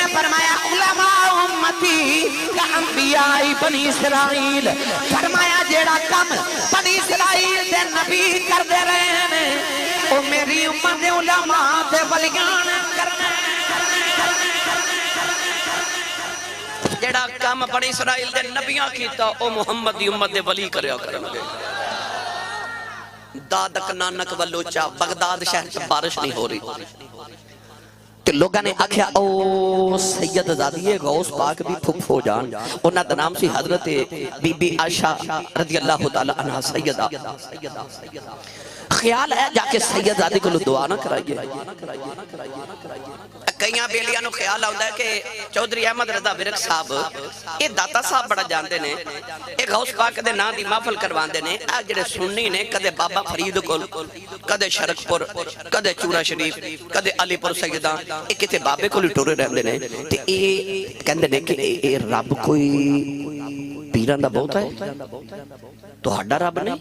نے فرمایا علماء امتی کا انبیاء بنی اسرائیل، فرمایا جیڑا کم بنی اسرائیل دے نبی کر دے رہے ہیں او میری امت دے علماء دے ولیان کرنے۔ جیڑا کام بنی اسرائیل دے نبیاں کیتا او محمد دی امت دے ولی کریا کرنگے۔ دادک نانک ولوچا بغداد شہر سے بارش نہیں ہو رہی کہ لوگاں نے آکھیا او سید زادی غوث پاک بھی پھپ ہو جان، انہاں دا نام سی حضرت بی بی عائشہ رضی اللہ تعالی عنہ سیدہ۔ خیال ہے جا کے سید زادی کو دعا نہ کرائیے۔ کئیاں بیلیاں نو خیال آؤں ہے کہ چودھری احمد رضا برک صاحب یہ داتا صاحب بڑا جاندے نے، ایک غوث پاک دے نا دی محفل کرواندے نے، آج جڑے سننی نے کدے بابا فرید کول، کدے شرک پور، کدے چورا شریف، کدے علی پور سیدہ، ایک کتے بابے کو لٹورے رہندے نے، تے اے کہندے نے کہ اے رب کوئی پیران دا بہت ہے تو ہڈا رب نہیں،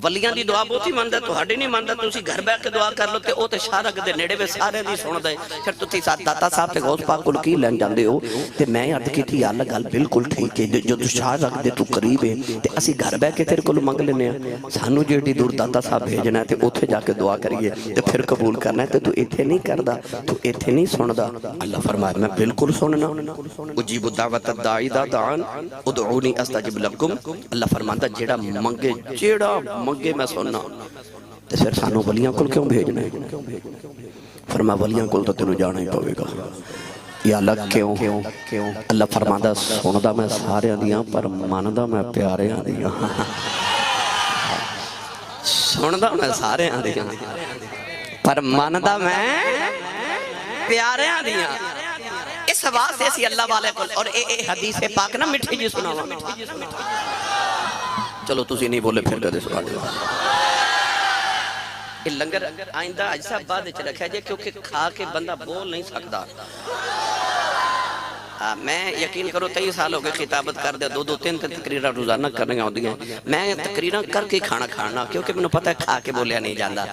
ولیاں دی دعا بہت ہی ماندہ تو ہڈی نہیں ماندہ، تو اسی گھر بیٹھ کے دعا کر لو تے او تے شارک دے نیڑے میں سارے دی سن دے، پھر تو تھی ساتھ داتا صاحب تے غوث پاک کو لکی لین جاندے ہو تے میں عرض کی تھی یا اللہ گل بالکل ٹھیک ہے، جو تو شارک دے تو قریب ہے تے اسی گھر بیٹھ کے تیرے کو منگ لینے ہیں، سانو جیڑی دور داتا صاحب بھیجنا ہے تے اوتھے جا کے دعا کریے تے پھر قبول کرنا ہے تے تو ایتھے نہیں کردا، تو ایتھے نہیں سندا۔ اللہ فرمائے میں بالکل سننا، اجیب الدعوت الداعی دعان ادعونی استجب لکم، اللہ فرماتا جیڑا منگے میں سننا، تے پھر سانو ولیاں کل کیوں بھیجنا ہے؟ فرما ولیاں کل تو تینوں جانا ہی پوے گا۔ یا اللہ کیوں؟ اللہ فرماتا سندا میں سارے دیاں پر ماندا میں پیارے دیاں، سندا میں سارے دیاں پر ماندا میں پیارے دیاں۔ اس واسطے اسی اللہ والے کل اور اے حدیث پاک نا مٹھی جی سناواں، چلو تسی نہیں بولے پھر کدے سنا دے۔ یہ لنگر آئندہ اجسا بعد اچھ رکھا جائے کیونکہ کھا کے بندہ بول نہیں سکتا۔ میں یقین کرو 23 سال ہو گئے خطابت کر دے، 2-3 تقریرہ روزانہ کرنے گا ہوندی ہیں، میں تقریرہ کر کے کھانا کھانا کیونکہ میں نے پتہ ہے کھا کے بولیا نہیں جاندہ۔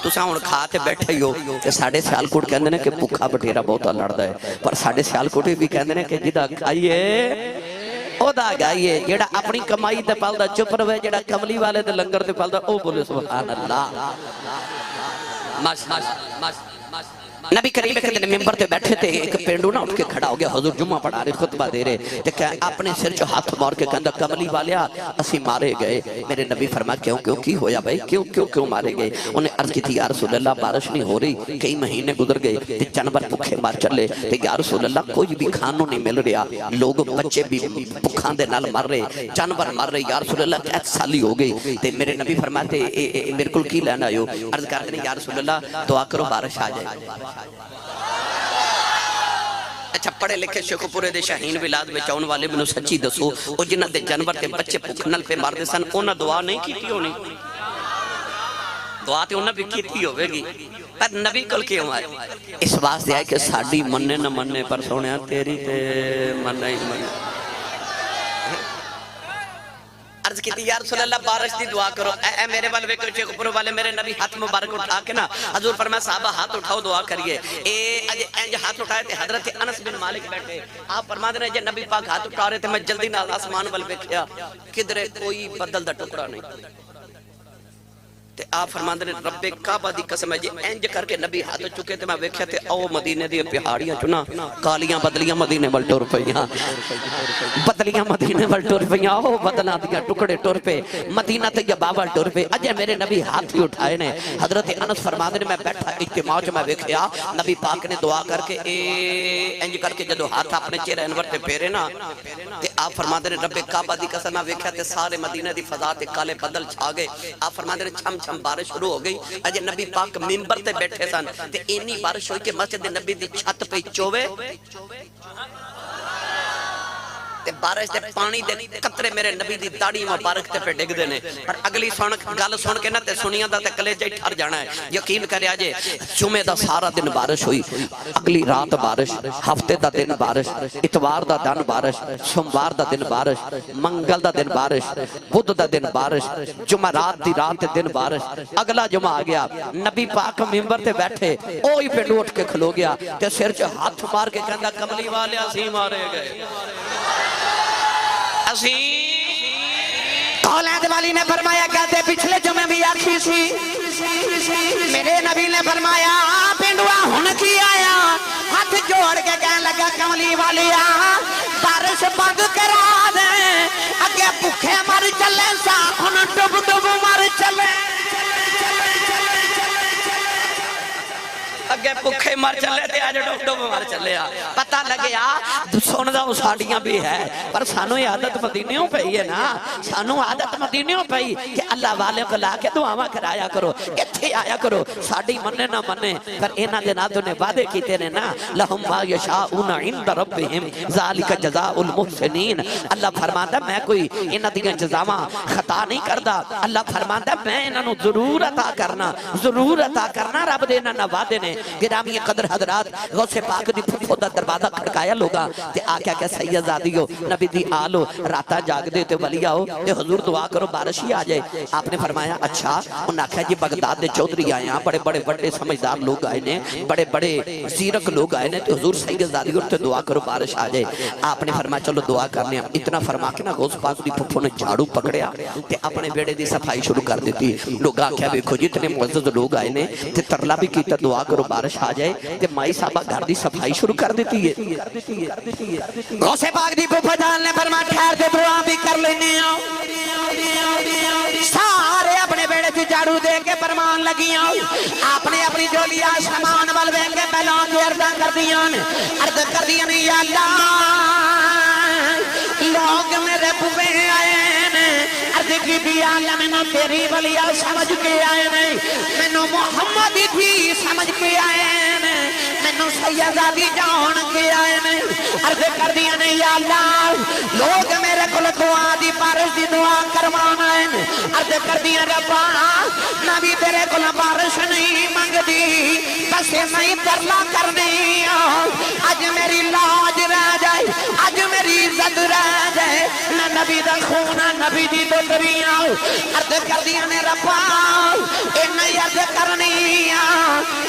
تُساں ہون کھاتے بیٹھے ہی ہو کہ ساڑھے سیالکوٹ کہندے نے کہ بھکھا بٹھیرا بہتا لڑدا ہے، پر ساڑھے سیالکوٹ بھی کہندے نے کہ جدہ کھائیے او دا گائیے، جیڑا اپنی کمائی تے پالدا چپ روے، جیڑا کملی والے تے لنگر تے پالدا او بولے سبحان اللہ۔ نبی کریم کے دن ممبر تے بیٹھے تھے، ایک پینڈو نہ اٹھ کے کھڑا ہو گیا، حضور جمعہ پڑھا رہے خطبہ دے رہے تے کہ اپنے سر جو ہاتھ مار کے کہندا کملی والیا اسی مارے گئے۔ میرے نبی فرمایا کیوں کی ہویا بھائی، کیوں مارے گئے؟ انہیں عرض کی تھی یا رسول اللہ بارش نہیں ہو رہی، کئی مہینے گزر گئے تے جانور بھوکے مار چلے تے یا رسول اللہ کوئی بھی کھانوں نہیں مل رہا، لوگ بچے بھی بھوکاں دے نال مر رہے، جانور مر رہے، یا رسول اللہ کیا سالی ہو گئی تے میرے نبی فرماتے میرے کل کی لینا ہو؟ عرض کرتے ہیں یا رسول اللہ دعا کرو بارش آ جائے۔ اچھا پڑھے لکھے شیخ پورے دے شاہین ولاد میں چاؤن والے منو سچی دسو او جنہ دے جانور تے بچے پکھنل پہ مار دے سن اونا دعا نہیں کیتی ہونی؟ دعا تے اونا بھی کیتی ہوئے گی، پر نبی کل کیوں آئے؟ اس واسطے آئے کہ ساڑھی مننے نہ مننے پر سونیا تیری تے مننے ہی مننے۔ عرض کی تھی یا رسول اللہ بارش دی دعا کرو، اے میرے والے کو شیخ پورے والے میرے نبی ہاتھ مبارک اٹھا کے نا حضور فرمایا صحابہ ہاتھ اٹھاؤ دعا کریے، اے ہاتھ اٹھائے تھے حضرت انس بن مالک بیٹھے، آپ فرما دے رہے جے نبی پاک ہاتھ اٹھا رہے تھے میں جلدی نال آسمان وال بیٹھیا کدھرے کوئی بدل دا ٹکڑا نہیں، تے آپ فرما دے رہے رب کعبہ دی قسم ہے جے انج کر کے نبی ہاتھ چکے تے میں ویکھیا تے او مدینے دی پہاڑیاں چنا کالیاں بدلیاں مدینے ول ٹر پئیاں، بدلیاں مدینے ول ٹر پئیاں، او بدلاں دیاں ٹکڑے ٹر پے، مدینہ طیبہ ول ٹر پے، اجے میرے نبی ہاتھ ہی اٹھائے نے۔ حضرت انس فرما دے میں بیٹھا اجتماع میں ویکھیا نبی پاک نے دعا کر کے انج کر کے جدو ہاتھ اپنے چہرے انور تے پھیرے نا تے آپ فرما دے رب کعبہ دی قسم میں ویکھیا تے سارے مدینے دی فضا تے کالے بدل چھا گئے، آپ فرما دے چھم چھم بارش شروع ہو گئی، اجے نبی پاک ممبر تے بیٹھے سن تے اینی بارش ہوئی کہ مسجد نبی دی چھت پہ چوے تے بارش دے پانی دے قطرے میرے نبی دی داڑھی مبارک تے پہ ڈگ دینے پر اگلی گل سن کے نہ تے سنیاں دا تے کلیجہ ہی ٹھر جانا ہے یقین کریا جے جمعے دا سارا دن بارش ہوئی اگلی رات بارش ہفتے دا دن بارش اتوار دا دن بارش سوموار دا دن بارش منگل دا دن بارش بدھ دا دن بارش جمعہ رات دی رات دن بارش اگلا جمعہ آ گیا نبی پاک ممبر تے بیٹھے اوہی پہ ڈوٹ کے کھلو گیا تے سر چ ہاتھ مار کے کہندا کملی والے اسی مارے گئے اسی اولاد والی نے فرمایا کہتے پچھلے جمعے بھی آکھی سی میرے نبی نے فرمایا پینڈوا ہن کی آیا ہاتھ جوڑ کے کہنے لگا کملی والی بارش بند کرا دے اگے بھوکے مر چلے سا ہن ڈب ڈب مر چلے اگے بھوکے مر چلے تے اج ڈب ڈب مر چلے پتہ لگیا سندا ساڈیاں بھی ہے پر سانو عادت مدینیوں پئی ہے نا سانو عادت مدینیوں پئی کہ اللہ والے کو لا کے دعاواں کرایا کرو ایتھے آیا کرو ساڈی مننے نہ مننے پر انہاں دے نال نے وعدے کیتے نے نا لہم ما یشاؤون عند ربہم ذالک جزاء المحسنین اللہ فرماندا میں کوئی انہاں دی جزاواں خطا نہیں کردا اللہ فرماندا میں انہاں نو ضرور عطا کرنا رب دے انہاں وعدے نے گرامی قدر حضرات غوث پاک دی پھپھو دا دروازہ کھڑکایا لوگا تے آکھیا کہ سید زادیو نبی دی آلو راتا جاگ دے تے ولی آؤ تے حضور دعا کرو بارش ہی آ جائے آپ نے فرمایا اچھا انہاں آکھیا جی بغداد دے چودھری آئے ہیں بڑے بڑے بڑے سمجھدار لوگ آئے نے بڑے بڑے زیرک لوگ آئے نے تے حضور سید زادیو تے دعا کرو بارش آ جائے آپ نے فرمایا چلو دعا کرنے اتنا فرما کے نا غوث پاک دی پھپھو نے جھاڑو پکڑیا تے اپنے بیڑے دی صفائی شروع کر دیتی لوگ آکھیا دیکھو جتنے معزز لوگ آئے نے تے ترلا بھی کیتا دعا کرو بارش آ جائے تے مائی صاحبہ گھر دی صفائی شروع کر دیتی ہے غوث پاک دی پھپھو جان نے فرمایا ٹھہر دے دعا بھی کر لینے سارے اپنے بیڑے سے جھاڑو دے کے فرمان لگیاں آپ نے اپنی جولیا سامان والوے کے پہلان کے عرض کر دیاں یا اللہ لوگ میرے پوپے آئے عرض کی بھی اللہ میں نہ تیری ولیہ سمجھ کے آئے نہیں میں نہ محمد بھی سمجھ کے آئے نہیں میں نہ سیدہ جان کے آئے نہیں عرض کر دیا نہیں یا اللہ لوگ میرے کل دعا دی بارش دی دعا کروانا ہے عرض کر دیا ربا نبی تیرے کل بارش نہیں مانگ دی بس میں ترلا کرنی آج میری لاج رہ جائے آج میری عزت رہ جائے میں نبی دا خونا نبی دی دریاں عرض کر دیا نے ربا انہیں عرض کرنی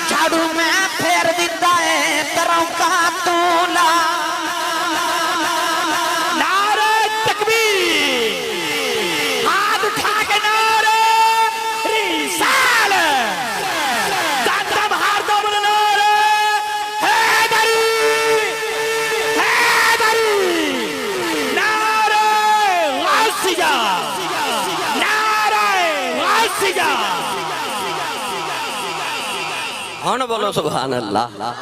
جھاڑو میں پھیر دیتا ہے تروں کا تولا نعرہ تکبیر ہاتھ اٹھا کے نعرہ رسالت داتا بہار دو بول نعرہ حیدری نعرہ غوثیہ ہن بولو سبحان اللہ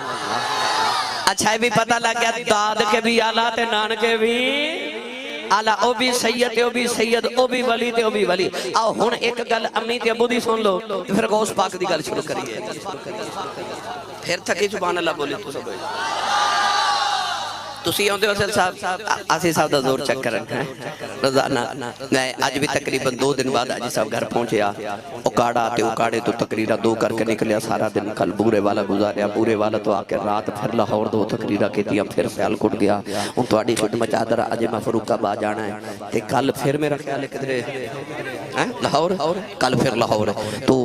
اچھا یہ بھی پتہ لگ گیا داد کے بھی آلہ تے نان کے بھی آلہ او بھی سید تے او بھی سید او بھی ولی تے او بھی ولی آؤ ہن ایک گل امی تے ابو دی سن لو پھر غوث پاک دی گل شروع کریے پھر تھکی سبحان اللہ بولی تو سب تسی آؤں دے وسیل صاحب آسی صاحب دا زور چک کر رکھا ہے روزانہ میں آج بھی تقریباً 2 دن بعد آجی صاحب گھر پہنچیا اکاڑا تے اکاڑے تو تقریرہ 2 کر کے نکلیا سارا دن کل بورے والا گزاریا بورے والا تو آکے رات پھر لاہور 2 تقریرہ کی دیا پھر سیال کٹ گیا ان تو آڈی چھوٹ مچادر آج میں فروق کا با جانا ہے تے کل پھر میرا خیال ہے کدھرے لاہور کل پھر لاہور تو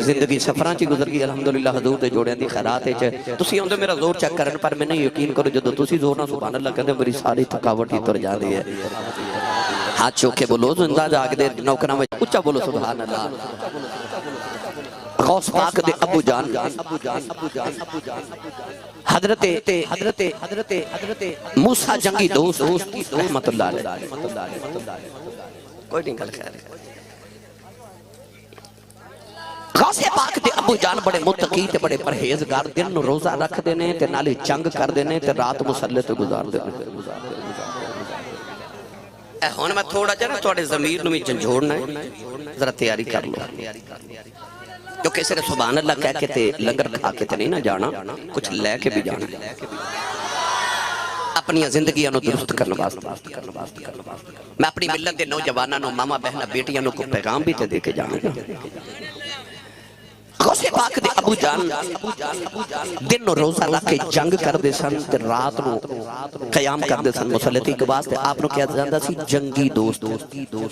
زندگی سفران چی گزر گئی الحمدللہ حضور دے جوڑیاں دی خیرات ہے تسی آؤں دے میرا زور چک کرن پر میں نے یقین کرو جدو تسی زور نہ سبحان اللہ کہتے میری ساری تھکاوٹ ہی تر جا دی ہے ہاتھ چوکے بولو زندہ جاگ دے نوکرہ میں اچھا بولو سبحان اللہ غوث پاک دے ابو جان حضرت موسیٰ جنگی دوست رحمت اللہ علیہ کوئی نہیں کل خیر غوث پاک دے ابو جان بڑے متقی تے بڑے پرہیزگار دن نو روزہ رکھ دینے تے نالے چنگ کر دینے تے رات مسلح تے گزار دینے اے ہون میں تھوڑا جانا توڑے ضمیر نو میں جنجھوڑنا ہے ذرا تیاری کر لو کیونکہ اسے سبحان اللہ کہہ کے تے لنگر کھا کے تے نہیں نہ جانا کچھ لے کے بھی جانا اپنی زندگیاں نو درست کرنے واسطے میں اپنی ملت دے نوجواناں نو ماما بہناں بیٹیاں نو کو پیغام بھی تے دے کے جانا گا غوث پاک دے ابو جان دن نو روزہ رکھ کے جنگ کر دے سن تے رات نو قیام کر دے سن مسلطی کے واسطے آپ نو کیا جاندا سی جنگی دوست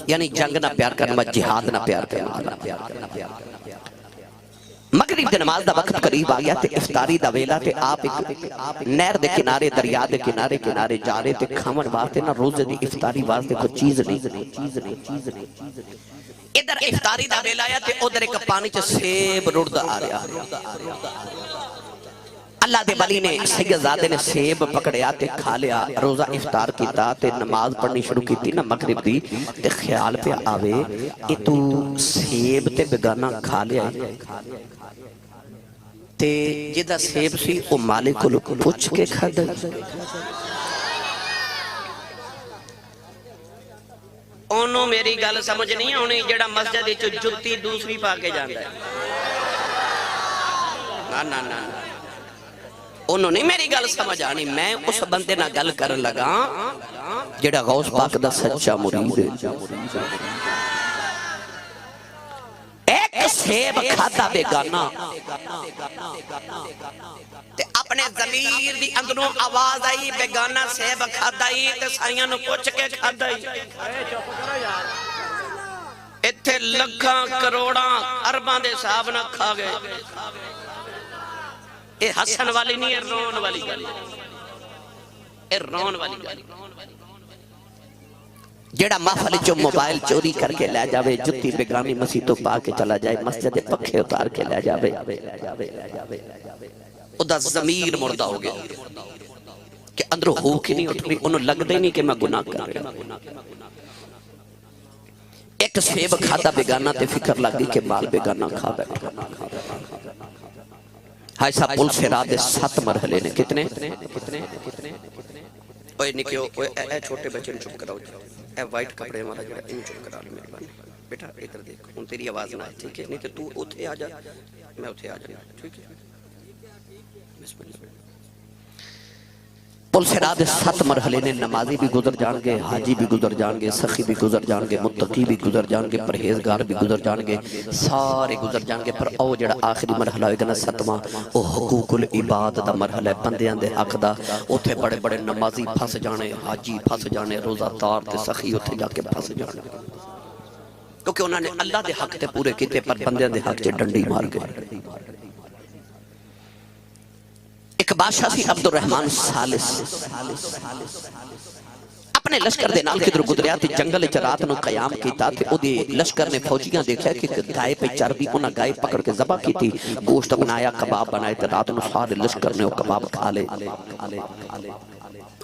یعنی جنگ نہ پیار کرنا جہاد نہ پیار کرنا مغرب دے نماز دا وقت قریب آ گیا تے افطاری دا ویلا تے آپ ایک نہر دے کنارے دریا دے کنارے جا رہے تے کھاون واسطے نہ روزے دی افطاری واسطے کوئی چیز نہیں ادھر افطاری دا ویلا آیا تے ادھر ایک پانی چ سیب رڑدا آ رہا اللہ دے ولی نے سیدزادے نے سیب پکڑیا تے کھا لیا روزہ افطار کیتا تے نماز پڑھنی شروع کیتی نا مغرب دی تے خیال پہ آوے اے تو سیب تے بیگانہ کھا لیا تے جدہ سیب سی او مالک کو پوچھ کے کھا دے انہوں میری گل سمجھ نہیں آنی جڑا مسجد چو جتی دوسری پا کے جاندہ ہے نا انہوں نہیں میری گل سمجھ آنی میں اس بندے نہ گل کر لگا جڑا غوث پاک دا سچا مرید ہے ایک سیب کھاتا بیگانا تے اپنے ضمیر دی اندروں آواز آئی بیگانا سیب کھاتا ہی تے سائیاں نو پوچھ کے کھاتا ہی اتھے لکھاں کروڑاں ارباں دے صاحب نہ کھا گئے اے حسن والی نہیں اے رون والی گلی اے رون والی گلی جیڑا محفل جو موبائل چوری کر کے لے جاوے جتی بیگانی مسیح تو پا کے چلا جائے مسجد پکھے اتار کے لے جاوے ادھا ضمیر مردہ ہو گیا کہ اندروں ہو کی نہیں اٹھ رہی انہوں لگ دے نہیں کہ میں گناہ کر رہا ایک سیب کھاتا بیگانہ تے فکر لگی کہ مال بیگانہ کھا بیٹھا ہائیسا پل سے رادے 7 مرحلے نے کتنے اوہ نکیو اے چھوٹے بچے چپ کراؤ اے وائٹ کپڑے ہمارا جڑا ان چپ کرا لے میرے بانی بیٹا ادھر دیکھ ان تیری آواز نہ ٹھیک ہے نہیں کہ تو اتھے آ جا میں اتھے آ جا ٹھیک ہے بسم اللہ پل سے رادے 7 مرحلے نے نمازی بھی گزر جان گے حاجی بھی گزر جان گے سخی بھی گزر جان گے متقی بھی گزر جان گے پرہیزگار بھی گزر جان گے سارے گزر جان گے پر او جڑا آخری مرحلہ ہوئے گا نا 7واں او حقوق العباد دا مرحلہ ہے بندیاں دے حق دا اتھے بڑے بڑے نمازی پھس جانے حاجی پھس جانے روزہ دار تے سخی اتھے جا کے پھس جانے کیونکہ انہوں نے اللہ دے حق تے پورے کیتے پر بندیاں دے حق تے ڈنڈی مار گئے ایک بادشاہ سی عبد الرحمن سالس اپنے لشکر دے نال کدھر گزریا تے جنگل چرات نو قیام کیتا تے او دے لشکر نے فوجیاں دیکھا کہ گائے پہ چربی انہاں گائے پکڑ کے ذبح کی تھی گوشت بنایا کباب بنائے تے رات نو سارے لشکر نے وہ کباب کھا لے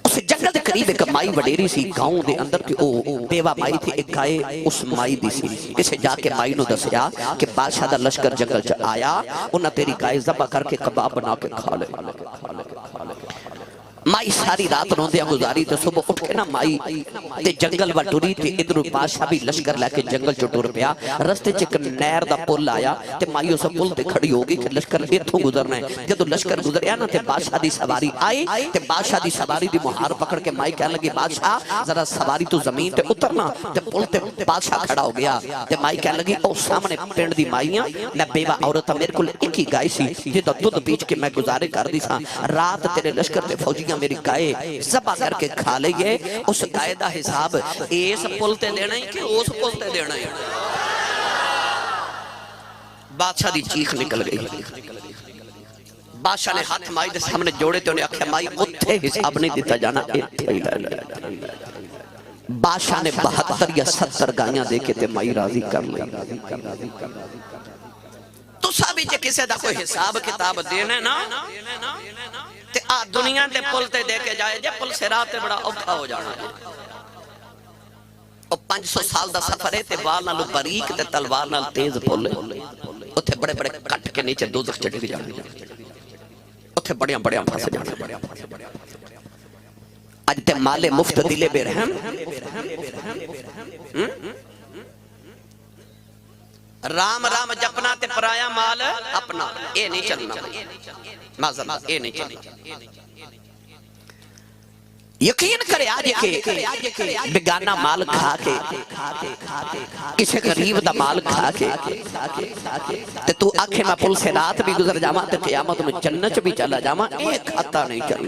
اس جنگل دے قریب ایک مائی وڈیری سی گاؤں دے اندر کہ او بیوہ مائی تھی ایک گائے اس مائی دی سی اسے جا کے مائی نو دسیا کہ بادشاہ دا لشکر جنگل چ آیا انہاں تیری گائے ذبح کر کے کباب بنا کے کھا لے مائی ساری رات روندیا گزاری تے صبح اٹھ کے نا مائی تے جنگل و ٹوری تے ادھر بادشاہ بھی لشکر لے کے جنگل چ ٹر پیا رستے چ ایک نہر دا پل آیا تے مائی اس پل تے کھڑی ہوگی کہ لشکر ایتھوں گزرنا ہے جدوں لشکر گزریا نا تے بادشاہ دی سواری آئی تے بادشاہ دی سواری دی مہار پکڑ کے مائی کہنے لگی بادشاہ ذرا سواری تو زمین تے اترنا تے پل تے بادشاہ کھڑا ہو گیا تے مائی کہنے لگی او سامنے پنڈ دی مائیاں میں بیوہ عورت میرے کول ایک ہی گائے سی جدا دودھ بیچ کے میں گزارے کر دی سا رات تیرے لشکر تے فوجیاں میری گائے ذبح کر کے کھا لئیے اس گائے دا حساب ایس پلتے دینا ہی کہ اس پلتے دینا ہی بادشاہ دی چیخ نکل گئی بادشاہ نے ہاتھ مائی دے سامنے جوڑے تے انہیں آکھیا مائی اتھے حساب نہیں دیتا جانا بادشاہ نے 72 یا 70 گائیاں دیکھے تے مائی راضی کر لی تو سابی جے کسے دا کوئی حساب کتاب دینے نا تے آ دنیا تے پل تے دے کے جائے جے پل سے رات بڑا اوکھا ہو جانا ہے او 500 سال دا سفر ہے تے وال نالو باریک تے تلوار نال تیز پل ہے اتھے بڑے بڑے کٹ کے نیچے دوزخ چڑھ جانے اتھے بڑیاں بڑیاں پھنس جانے اج تے مالے مفت دلے بے رحم رام رام جپنا تے پرایا مال اپنا اے نہیں چلنا معذرت اے نہیں چلنا یقین کرے آج کے بیگانہ مال کھا کے کسی غریب دا مال کھا کے تے تو آنکھیں میں پل سے رات بھی گزر جاما تے قیامت میں جنت بھی چلا جاما ایک خطہ نہیں چلی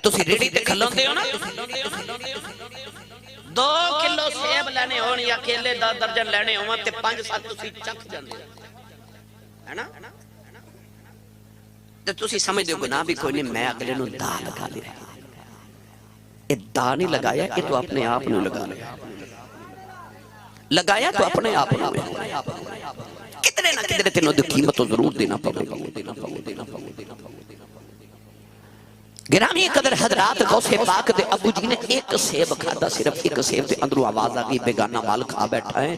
تسی ریڑی تے کھلوں دے ہو نا 2 کلو سیب لینے ہون یا کیلے 10 درجن لینے ہون تے 5-7 تسی چک جاندے ہے نا تے تسی سمجھ دے گناہ بھی کوئی نہیں میں اگلے نو دا لگا لیا یہ دا نہیں لگایا یہ تو اپنے آپ نے لگا لیا لگایا تو اپنے آپ نے کتنے نہ کتنے تینوں دے قیمت تو ضرور دینا پڑے گرامی قدر حضرات غوث پاک دے ابو جی نے ایک سیب کھادا صرف ایک سیب تے اندروں آواز آگئی بیگانہ مال کھا بیٹھا ہے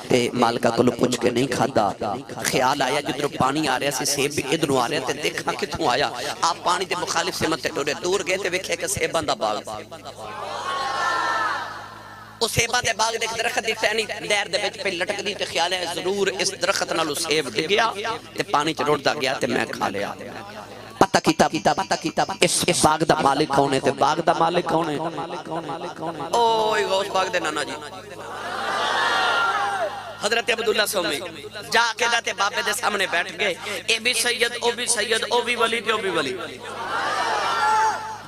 تے مالکہ کو پوچھ کے نہیں کھادا خیال آیا جدھر پانی آ رہا سی سیب بھی ادھروں آ رہا تے دیکھا کتوں آیا آپ پانی دے مخالف سے مت ٹورے دور گئے تے ویکھے کہ سیباں دا باغ وہ سیباں دے باغ دیکھ درخت دیکھتا ہے نہیں دیر دے بیچ پہ لٹک دی تے خیال ہے ضرور اس درخت نالو سیب ڈگ گیا تے پانی چ روڑ دا گیا تے میں کھا لیا پتہ کیتا اس باغ دا مالک کون ہے تے باغ دا مالک کون ہے اوہ غوث پاک دے نانا جی حضرت عبداللہ سومی جا کے داتے بابے دے سامنے بیٹھ گئے اے بھی سید او بھی سید او بھی ولی تے او بھی ولی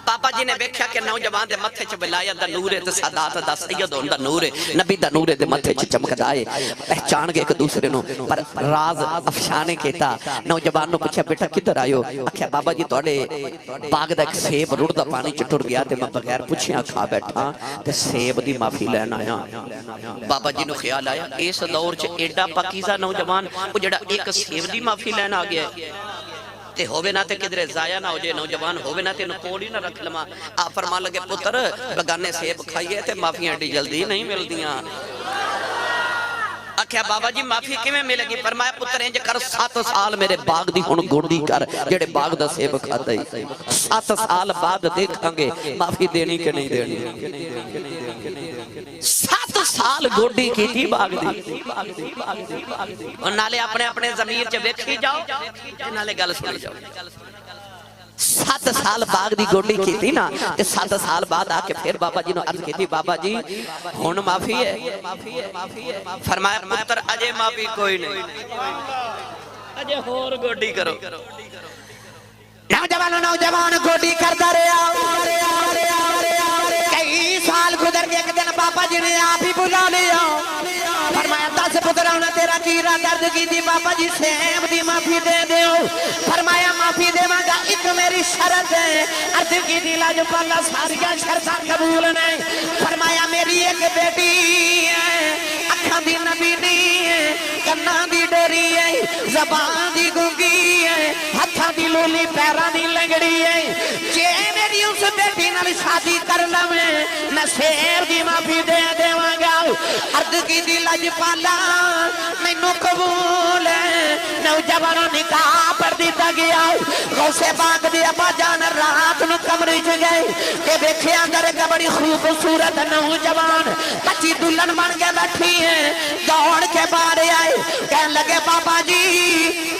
پاپا جی نے بیکھیا کہ نوجوان دے متھے چ ولایت دا نور ہے تے سادات دا سید ہون دا نور ہے نبی دا نور ہے دے متھے چ چمکدا ہے پہچان گئے ایک دوسرے نو پر راز افشانے کیتا نوجوان نو پوچھا بیٹا کدھر آئیو آکھیا بابا جی تواڈے باغ دا ایک سیب رڑدا پانی چ ٹر گیا تے میں بغیر پوچھیا کھا بیٹھا تے سیب دی معافی لین آیا بابا جی نو خیال آیا اس دور چ ایڈا پاکیزہ نوجوان او جڑا ایک سیب دی معافی لین آ گیا تے ہووے نہ تے کدھر ضائع نہ ہو جائے نوجوان ہووے نہ تے نو کوڑی نہ رکھ لما آپ فرمان لگے پتر بگانے سیب کھائیے تے معافیاں ایڈی جلدی نہیں ملدیاں آکھیا بابا جی معافی کیویں ملے گی فرمایا پتر انج کر 7 سال میرے باغ دی ہن گوڑی کر جڑے باغ دا سیب کھادا ہی 7 سال بعد دیکھاں گے معافی دینی کہ نہیں دینی 7 سال گوڑی کی تھی باغ دی اور نالے اپنے اپنے ضمیر چ ویکھی جاؤ تے نالے گل سن جاؤ 7 سال باغ دی گوڑی کی تھی نا تے 7 سال بعد آ کے پھر بابا جی نو عرض کی تھی بابا جی ہن معافی ہے فرمایا پتر اجے معافی کوئی نہیں اجے ہور گوڑی کرو نوجوان گوڑی کرتا رہا کئی سال گزر کے ایک دن بابا جی نے آپ ہی بلا لیا فرمایا 10 پتروں نے تیرا چیرا درد کی تھی بابا جی سیب دی معافی دے دیو فرمایا معافی دے مانگا ایک میری شرط ہے عرض کی تھی لاجو پالا ساریا شرطاں قبول نہیں فرمایا میری ایک بیٹی ہے اکھاں دی نبی نہیں ہے کنا دی ڈوری ہے زبان دی گونگی ہے ہتھاں دی لولی پیراں دی لنگڑی ہے جے میری اس بیٹی نال شادی کر لویں میں سیب دی معافی دے دیواں گا عرض کی دی لاج پالا مینوں قبول ہے نوجوانوں نکاح پر دیتا گیا غوث پاک دی ابا جان رات نو کمرے چ گئے کہ دیکھے اندر ایک بڑی خوبصورت نوجوان کچی دلہن بن کے بیٹھی ہے دوڑ کے باہر آئے کہنے لگے بابا جی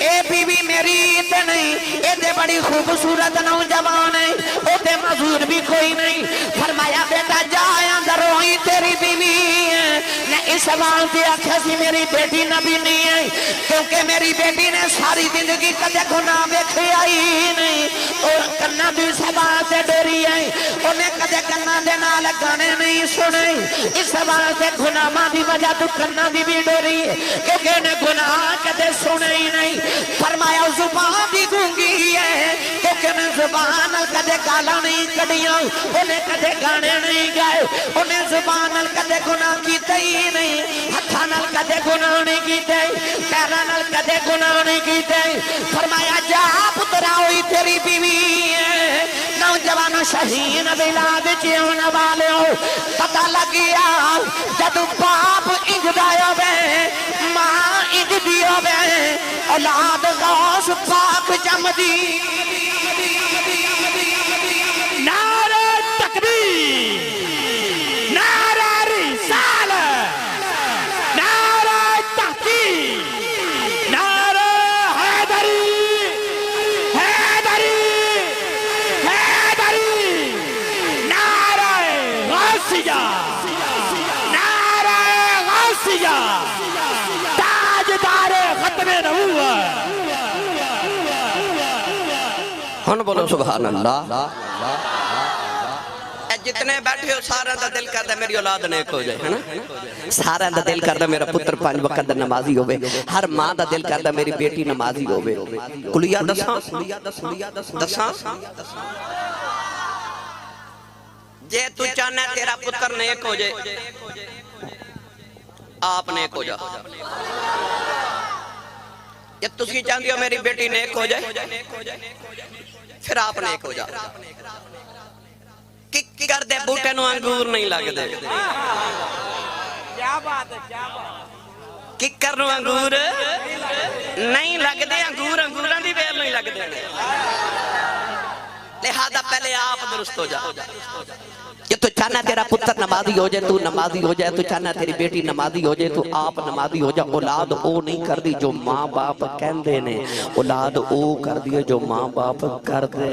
اے بیوی میری تے نہیں اے دے بڑی خوبصورت نوجوان ہے او تے معذور بھی کوئی نہیں فرمایا بیٹا جا اندر ہوئی تیری بیوی ہے نے اس واسطے آکھیا سی میری بیٹی نبی نہیں ہے کیونکہ میری بیٹی نے ساری زندگی کدے گناہ ویکھیا ہی نہیں اور کنا دی زبان تے ڈری ہے اونے کدے کنا دے نال گانے نہیں سنے اس واسطے گناہاں دی وجہ تو کنا دی بھی ڈری کیونکہ نے گناہ کدے سنے ہی نہیں فرمایا زبان دی گونگی ہے کیونکہ نے زبان کدے گالاں نہیں کڈیاں اونے کدے گانے نہیں گائے اونے زبان کدے گناہ کیتے ہی نہیں ہتھاں نال کدے گناہ نہیں کیتے پیراں نال کدے گناہ نہیں کیتے فرمایا جا پترا ہوئی تیری بیوی ہے نوجوان شہین بلاد چیون والے ہو پتہ لگیا جدو باپ انج دایا بے ماں انج دیا بے اولاد غوث پاک جم دی نعرہ تکبیر نعرہ رسالت نعرہ تحقیق نعرہ حیدری حیدری تاجدار ختم نبوت. ہن بولو سبحان اللہ. جتنے بیٹھے ہو سارا دا دل کردا میری اولاد نیک ہو جائے ہے نا. سارا دا دل کردا میرا پتر 5 وقت دا نمازی ہوے. ہر ماں دا دل کردا میری بیٹی نمازی ہوے. کلیہ دساں جے تو چاہنا ہے تیرا پتر نیک ہو جائے آپ نیک ہو جا. یا تسی چاہندی ہو میری بیٹی نیک ہو جائے پھر آپ نیک ہو جا. کر دے بوٹے نو انگور نہیں لگ دے. ککر نو انگور نہیں لگ دے. انگوراں دی ویل نہیں لگ دے. لہذا پہلے آپ درست ہو جا. یہ تو چاہنا تیرا پتر نمازی ہو جائے تو نمازی ہو جائے. تو چاہنا تیری بیٹی نمازی ہو جائے تو آپ نمازی ہو جائے. اولاد او نہیں کر دی جو ماں باپ کہندے نے. اولاد او کر دی جو ماں باپ کر دے.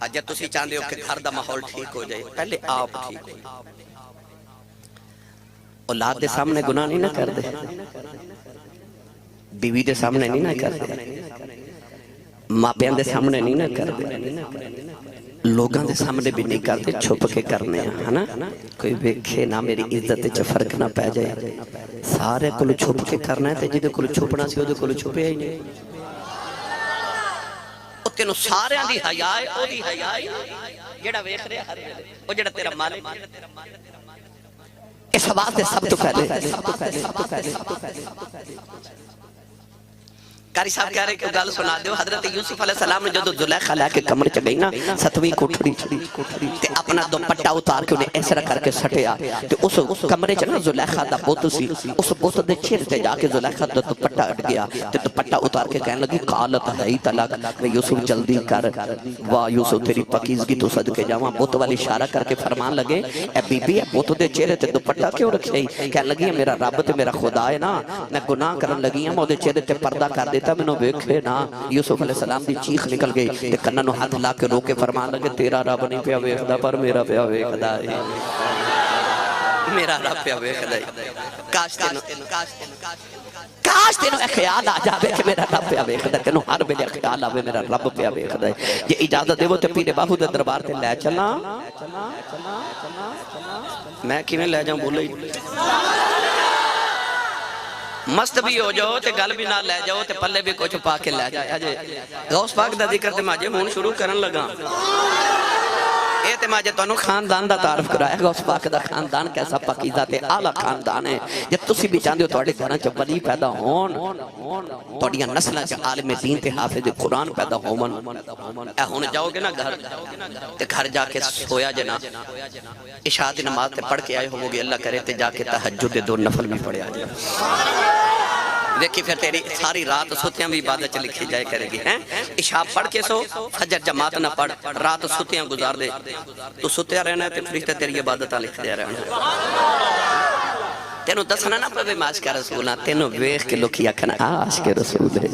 اجے تسی چاہندے ہو کہ گھر دا ماحول ٹھیک ہو جائے پہلے آپ ٹھیک ہو. اولاد دے سامنے گناہ نہیں نہ کر دے. بیوی دے سامنے نہیں نہ کر دے. ماں پیان دے سامنے نہیں نہ کر دے. لوگاں دے سامنے بھی نہیں کرتے. چھپ کے کرنے ہیں نا. کوئی ویکھے نہ میری عزت چ فرق نہ پہ جائے. سارے کلو چھپ کے کرنا ہے تے جدے کلو چھپنا سی او کلو چھپے ہی نہیں. تینوں سارے دی حیاء او دی حیاء جڑا ویکھ رہا ہر ویلے او جڑا تیرا مالک. اس واسطے سب تو پہلے قاری صاحب کہہ رہے کہ گل سنا دیو. حضرت یوسف علیہ السلام نے جدو زلیخا لے کے کمر چ گئی نا 7ویں کوٹھڑی تے اپنا دوپٹہ اتار کے انہیں ایسرا کر کے سٹیا. تے اس کمرے چ نا زلیخا دا بت سی. اس بت دے چہرے تے جا کے زلیخا دا دوپٹہ اٹھ گیا تے دوپٹہ اتار کے کہنے لگی قالت حیت لک. میں یوسف جلدی کر. واہ یوسف تیری پاکیزگی تو صدقے جاواں. بت والی اشارہ کر کے فرمان لگے اے بی بی اے بت دے چہرے تے دوپٹہ کیوں رکھے؟ کہنے لگی میرا رب تے میرا خدا ہے نا. میں گناہ کرن لگی ہوں. اودے چہرے تے پردہ کر دیتا میں نو ویکھے نا. یوسف علیہ السلام دی چیخ نکل گئی تے کنا نو ہاتھ لا کے رو کے فرمان لگے تیرا رب نہیں پیا ویکھدا پر میرا پیا ویکھدا ہے. میرا رب پیا ویکھدا ہے. کاش تینوں اے خیال آ جاوے کہ میرا رب پیا ویکھدا ہے. تینوں ہر ویلے خیال آوے میرا رب پیا ویکھدا ہے. یہ اجازت دیو تے پیر باہو دے دربار تے لے چلاں. میں کیویں لے جاؤں بولے مست بھی ہو جاؤ تے گل بھی نہ لے جاؤ تے پلے بھی کچھ پا کے لے جائے. غوث پاک دا ذکر تے ماجے ہون شروع کرن لگا. اے تے ماجے تانوں خاندان دا تعارف کرایا. غوث پاک دا خاندان کیسا پاکیزہ تے اعلی خاندان ہے. جے تسی بھی چاہندے ہو تواڈے گھراں چ ولی پیدا ہون تواڈیاں نسلاں چ عالم دین تے حافظ قرآن پیدا ہون. اے ہن جاؤ گے نا گھر تے گھر جا کے سویا جے نا عشاء دی نماز تے پڑھ کے آئے ہو گے. اللہ کرے تے جا کے تہجد دے 2 نفل بھی پڑھے آ جائے. دیکھی پھر تیری ساری رات ستیاں بھی عبادت لکھی جائے کرے گی. عشاء پڑھ کے سو فجر جماعت نہ پڑھ رات ستیاں گزار دے. تو ستیا رہنا ہے تے فرشتے تیری عبادتاں لکھ دے رہنا. تینوں دسنا نہ پوے میں عاشق رسول ہاں. تینوں ویکھ کے لوکی آکھن عاشق رسول ہے.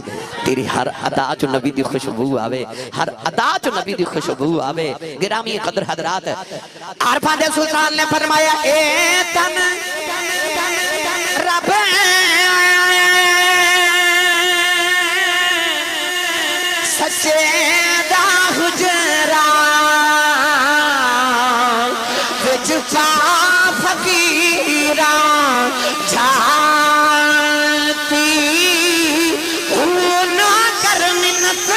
تیری ہر ادا چ نبی دی خوشبو آوے. ہر ادا چ نبی دی خوشبو آوے. گرامی قدر حضرات عارفاں دے سلطان نے فرمایا اے تن رب سچے دا حجرا وچ پا فقیراں جھانتی نہ کر منت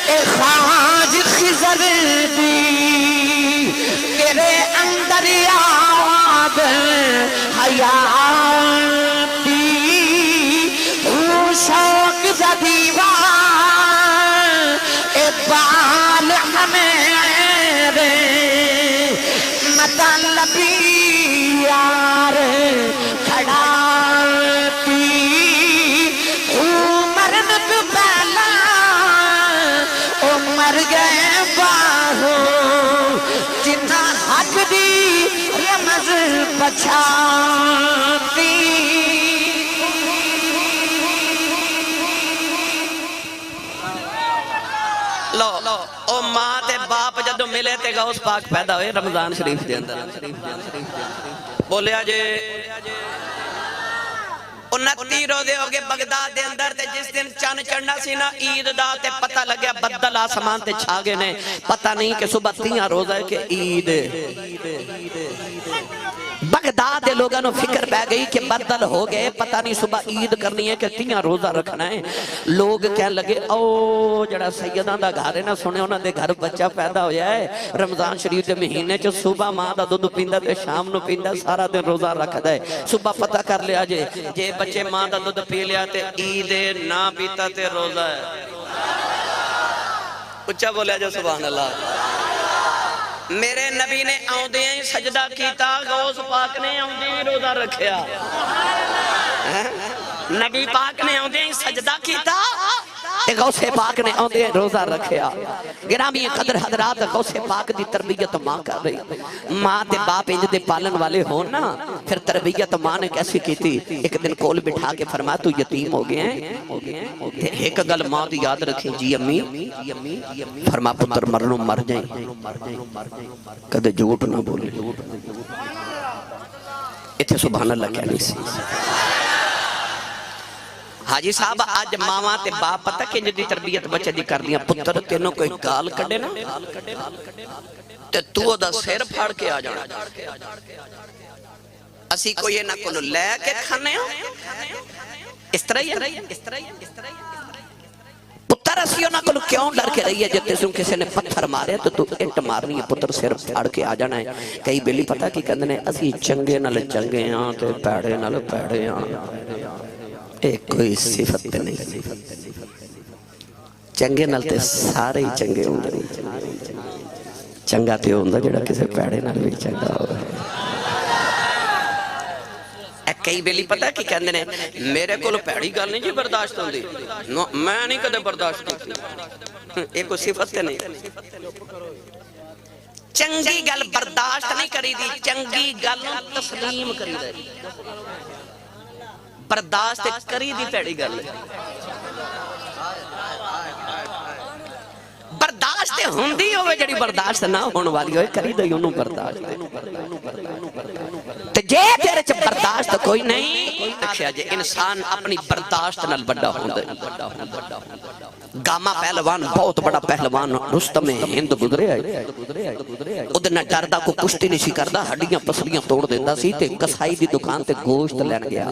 اے خواج خضر دی تیرے اندر یاد حیاتی شوق جدیوان اقبال ہمیرے مطلبی یار کھڑا کی مرن تو پہلا مر گئے باہو جنہ حق دی رمز بچاتی. لو او ماں تے باپ جدو ملے تے غوث پاک پیدا ہوئے رمضان شریف دے اندر بولیا جے 29 روزے ہو گئے بغداد دے اندر تے جس دن چاند چڑھنا سی نا عید دا تے پتہ لگیا بدل آسمان تے چھا گئے نے پتہ نہیں کہ صبح 30 روزہ ہے کہ عید بغداد دے لوگوں نے فکر پہ گئی کہ بدل ہو گئے پتہ نہیں صبح عید کرنی ہے کہ 30 روزہ رکھنا ہے لوگ کہنے لگے او جڑا سیدان دا گھر ہے نا سنے انہوں دے گھر بچہ پیدا ہویا ہے رمضان شریف دے مہینے چ صبح ماں دا دودھ پیندا تے شام نو پیندا سارا دن روزہ رکھدا ہے صبح پتہ کر لیا جے بچے ماں دا دودھ پی لیا تے عید نہ پیتا تے روزہ ہے اچھا بولیا جو سبحان اللہ میرے نبی نے آؤندے ہیں سجدہ کیتا غوث پاک نے آؤندے ہیں روزہ رکھیا نبی پاک نے آؤندے ہیں سجدہ کیتا غوث پاک نے آؤندے ہیں روزہ رکھیا گرامی قدر حضرات غوث پاک دی تربیت ماں کر رہی ماں تے باپ انج دے پالن والے ہون نا پھر تربیت ماں نے کیسی کی تھی ایک دن کول بٹھا کے فرمایا تو یتیم ہو گئے ہیں ایک گل ماں دی یاد رکھیں جی امی فرما پتر مرنو مر جائیں کدے جھوٹ نہ بولے اتھے سبحان اللہ کہنی سی حاجی صاحب آج ماما تے باپ پتہ کہ جدی تربیت بچے دی کر دیا پتر تینوں کوئی گال کڑے نا تے تو دا سیر پھاڑ کے آ جانا اسی کو یہ نہ کنو لے کے کھانے ہوں اس طرح ہی پتر اسی نہ کنو کیوں ڈر کے رہی ہے جتے سے کسی نے پتھر مارے تو اٹ مارنی ہے پتر سیر پھاڑ کے آ جانا ہے کئی بیلی پتہ کی کہندنے اسی چنگے نال چنگے ہاں تے پیڑے نال پیڑے ہاں ایک کوئی صفت تے نہیں چنگے نال تے سارے ہی چنگے ہوں گے چنگا تے ہوں گا جڑا کسے پیڑے نال بھی چنگا ہو کئی بیلی پتہ کی کہندے نے میرے کو لو پیڑی گل نہیں جی برداشت ہوں دی میں نہیں کدے برداشت ہوں ایک کوئی صفت تے نہیں چنگی گل برداشت نہیں کری دی چنگی گل تسلیم کری دی برداشت کری دی پیڑی گل برداشت ہوندی ہوئے جڑی برداشت نہ ہونے والی ہوئے کری دی انہوں برداشت تے جے تیرے چھ برداشت کوئی نہیں دکھیا جے انسان اپنی برداشت نال بڑا ہوندے گاما پہلوان بہت بڑا پہلوان رستم ہند گزرے آئے ادھر ڈردہ کو کشتی نہیں کردہ ہڈیاں پسلیاں توڑ دیتا سی تے کسائی دی دکان تے گوشت لین گیا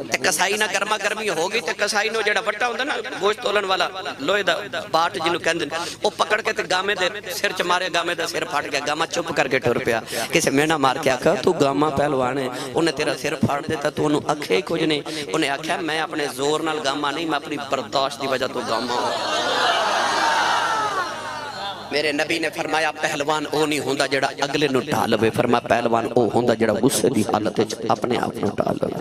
تے کسائی نہ گرما گرمی ہوگی تے کسائی نو جڑا بٹا ہوندہ نا گوشت تولن والا لوئے دا باٹ جنو کہندن وہ پکڑ کے تے گامے دے سر چمارے گامے دا سر پھاٹ گیا گاما چپ کر کے ٹور پیا کسے مینا مار کے آکھا تو گاما پہلوان ہے انہیں تیرا سر پھاٹ دیتا تو انہوں اکھے کچھ نہیں انہیں آکھا میں اپنے زور نال گاما نہیں میں اپنی برداشت دی وجہ تو گاما میرے نبی نے فرمایا پہلوان او نہیں ہوندہ جڑا اگلے نو ڈالوے فرمایا پہلوان او ہوندہ جڑا غصے دی حالت اپنے آپ نو ڈالوے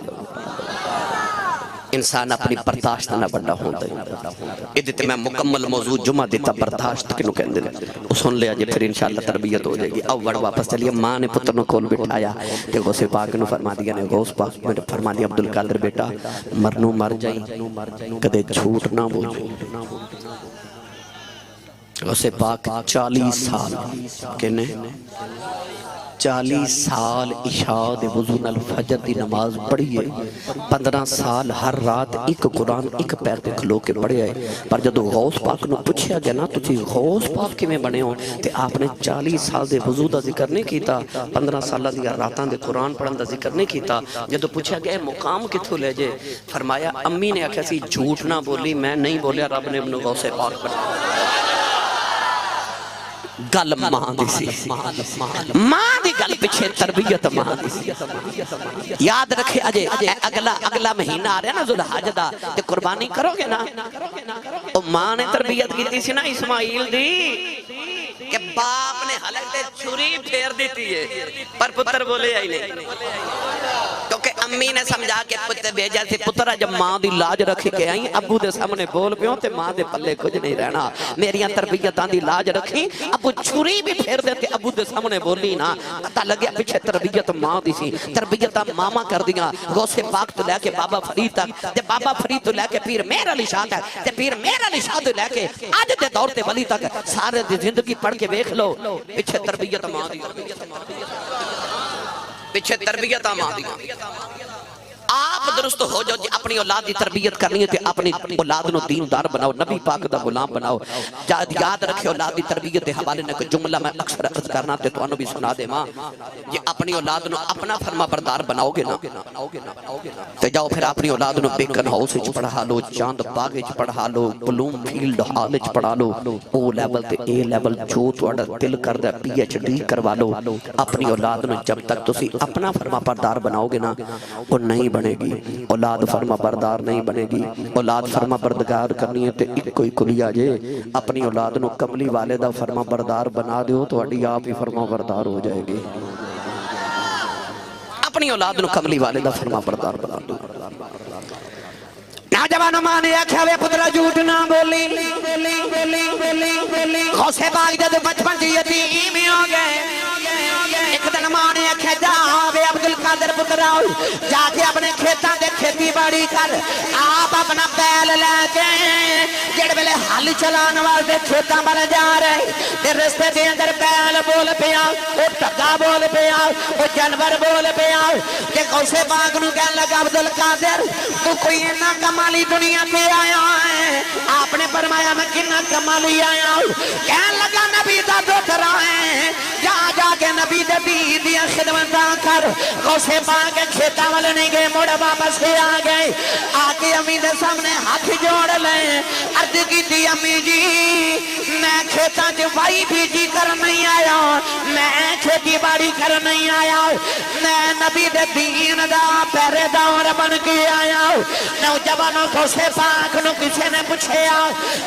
انسان اپنی برداشت نہ بڑا ہوندہ ہے ادھتے میں مکمل موضوع جمعہ دیتا برداشت کنو کہندے وہ سن لیا جے پھر انشاءاللہ تربیت ہو جائے گی اوڑ واپس چلیے ماں نے پتر نو کول بٹھایا کہ غوث پاک نو فرما دیا نے غوث پاک میں فرما دیا عبدالقادر بیٹا مرنو مر جائیں کدے جھوٹ نہ بولو غوث پاک 40 سال کہنے 40 سال عشاء دے وضو نال فجر دی نماز پڑھی ہے 15 سال ہر رات ایک قرآن ایک پیر پہ کھلو کے پڑھے ہے پر جدو غوث پاک نو پوچھیا گیا نا تُسی غوث پاک کی میں بنے ہوں تے آپ نے 40 سال دے وضو دا ذکر نہیں کیتا 15 سالہ دی راتان دے قرآن پڑھن دا ذکر نہیں کیتا جدو پوچھیا گیا مقام کتھو لے جے فرمایا امی نے آکھا سی جھوٹ نہ بولی میں نہیں بولیا رب نے ابن غوث پاک پڑھا گل ماں دی سی ماں دی گل پچھے تربیت ماں دی سی یاد رکھے اجے اگلا مہینہ آ رہا نا ذوالحج دا تے قربانی کرو گے نا او ماں نے تربیت کی تھی سی نا اسماعیل دی کہ باپ نے حلق تے چھری پھیر دیتی ہے پر پتر بولے آئی نہیں کیونکہ امی نے سمجھا کے پتے بھیجا تے پترا جب ماں دی لاج رکھ کے آئی ابو دے سامنے بول پیوں تے ماں دے پلے کچھ نہیں رہنا میریاں تربیتاں دی لاج رکھی ابو چھری بھی پھیر دے تے ابو دے سامنے بولی نا پتہ لگیا پیچھے تربیت ماں دی سی تربیتاں ماما کر دیا غوث پاک تو لے کے بابا فرید تک تے بابا فرید تو لے کے پیر مہر علی شاہ تک تے پیر مہر علی شاہ تو لے کے آج دے دور تے ولی تک سارے دی زندگی پڑھ کے دیکھ لو پیچھے تربیت ماں دی پیچھے تربیت ماں دی آپ درست ہو جو اپنی اولاد دی تربیت کرنی ہے تے اپنی اولاد نو دیندار بناؤ نبی پاک دا غلام بناؤ یاد رکھے اولاد دی تربیت دے حوالے نے کوئی جملہ میں اکثر عرض کرنا تے تو انو بھی سنا دے ماں یہ اپنی اولاد نو اپنا فرما بردار بناؤ گے نا تے جاؤ پھر اپنی اولاد نو بیکن ہاؤس وچ پڑھا لو چاند باغ وچ پڑھا لو بلوم فیلڈ ہال وچ پڑھا لو او لیول تے اے لیول جو تہاڈا دل کردا پی ایچ ڈی کروا لو اپنی اولاد نو جب تک تسی اپنا فرما بردار بناؤ گے نا او نہیں بنے گی اولاد فرما بردار نہیں بنے گی اولاد فرما بردگار کرنی ہے تے ایک کوئی کلیا جے اپنی اولاد نو کملی والدہ فرما بردار بنا دیو تو اڈی آپ ہی فرما بردار ہو جائے گی اپنی اولاد نو کملی والدہ فرما بردار بنا دیو نوجوانوں ماں نے آکھیا وے پترا جھوٹ نہ بولی غوث پاک جد بچپن چ یتیم ہو گئے ایک دن ماں نے آکھیا جا وے عبدالقادر پترا جا کے اپنے کھیتاں دے کھیتی باڑی کر آپ اپنا بیل لے کے جڑ ویلے ہل چلان واسطے کھیتاں بن جا رہے تے رستے دے اندر بیل بول پیا او ٹگا بول پیا او جانور بول پیا کہ غوث پاک نو کہن لگا عبدالقادر تو کوئی اتنا کمالی دنیا پہ آیا ہے آپ نے فرمایا میں کتنا کمالی آیا ہوں کہن لگا نبی دا دوترا ہے جا جا کے نبی دے دیا خدمتاں کر غوث پاک کھیتاں والے نہیں گئے موڑا واپس سے آ گئے آ کے امی دے سامنے ہاتھ جوڑ لیں عرض کی تھی امی جی میں کھیتاں چ وائی بیجی کر نہیں آیا میں کھیتی باڑی کر نہیں آیا میں نبی دے دین دا پہرے دار بن کے آیا نوجوانوں غوث پاک نو کسی نے پوچھیا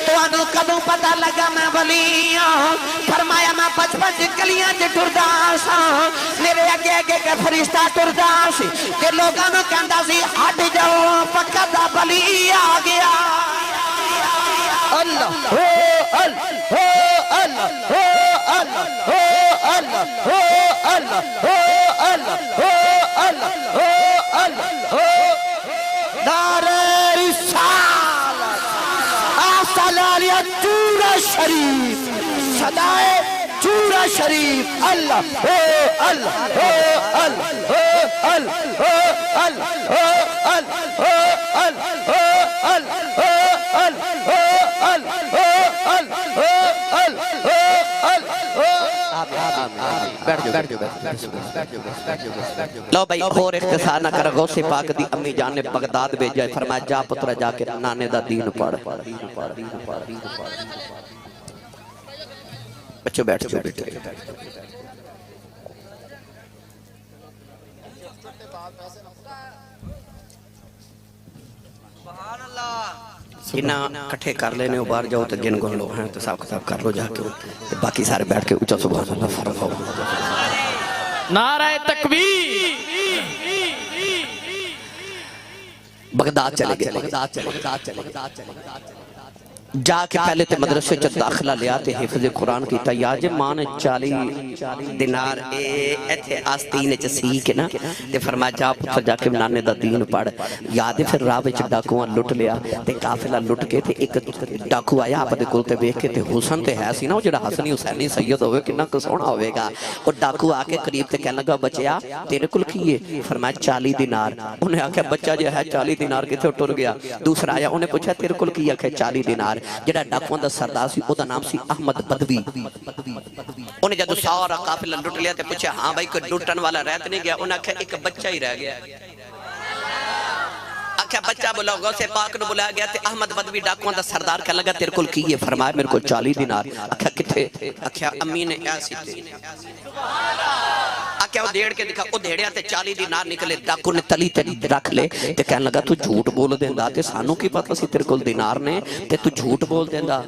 تو انو کدوں پتہ لگا میں ولی ہوں فرمایا میں بچپن چ گلیاں چ ٹردا سا میرے اگے اگے کے فرشتہ ٹردا سی تے لوگاں نو کہندا سی ہٹ جاؤ پکا دا ولی آ گیا اللہ ہو اللہ ہو اللہ ہو اللہ ہو اللہ ہو اللہ ہو اللہ ہو اللہ ہو اللہ ہو نعرہ رسالت آسلالیہ چورہ شریف صدائے چورہ شریف اللہ ہو اللہ ہو اللہ ہو اللہ ہو اللہ ہو اللہ ہو اللہ ہو اللہ ہو اللہ ہو اللہ ہو اللہ ہو اللہ ہو اللہ ہو لو بھائی اور اختصار نہ کر غوث پاک دی امی جان نے بغداد بھیجا فرمایا جا پترا جا کے نانے دا دین پڑھ بچوں بیٹھ جو بیٹھے جنہ کٹھے کر لینے باہر جاؤ تو جن گن لوگ ہیں تو صاحب کتاب کر لو جا کے باقی سارے بیٹھ کے اچھا سبحان اللہ فرماؤ نعرہ تکبیر بغداد چلے گئے جا کے پہلے تے مدرسے چا داخلہ لیا تے حفظ قرآن کی تیاج ماں نے 40 دینار ایتھے آستین چا سی کے نا تے فرمایا جا پتر جا کے نانے دا دین پڑھ یادے پھر راہ وچ ڈاکوان لٹ لیا تے قافلہ لٹ کے تے ایک ڈاکو آیا آپ دے کل تے بیک کے تے حسن تے ہے سی نا وہ جڑا حسنی حسینی سید ہوئے کنہ کو سونا ہوئے گا وہ ڈاکو آکے قریب تے کہنے لگا بچیا تیرے کل کیے فرمایا 40 دینار انہیں آکے بچہ جو ہے 40 دینار کے تھے ٹر گیا دوسرا آیا انہیں پوچھا تیرے کل کیا کہ 40 دینار جڑا ڈاکوان دا سردار سی او دا نام سی احمد بدوی انہیں جدو سارا قافلہ لٹ لیا تے پوچھا ہاں بھائی کوئی لٹن والا رہت نہیں گیا انہیں کہا ایک بچہ ہی رہ گیا آکھا بچہ بلاؤ غوث پاک نو بلایا گیا تے احمد بدوی ڈاکوان دا سردار کہا لگا تیرے کل کیے فرمایا میرے کو 40 دینار آکھا کتھے آکھا امی نے ایسی تھی آکھیا وہ دیڑ کے دکھا وہ دیڑیا تے 40 دینار نکلے ڈاکو نے تلی تے رکھ لے تے کہنے لگا تو جھوٹ بول دیندا تے سانو کی پتہ سی تیرے کول دینار نے تے تو جھوٹ بول دیندا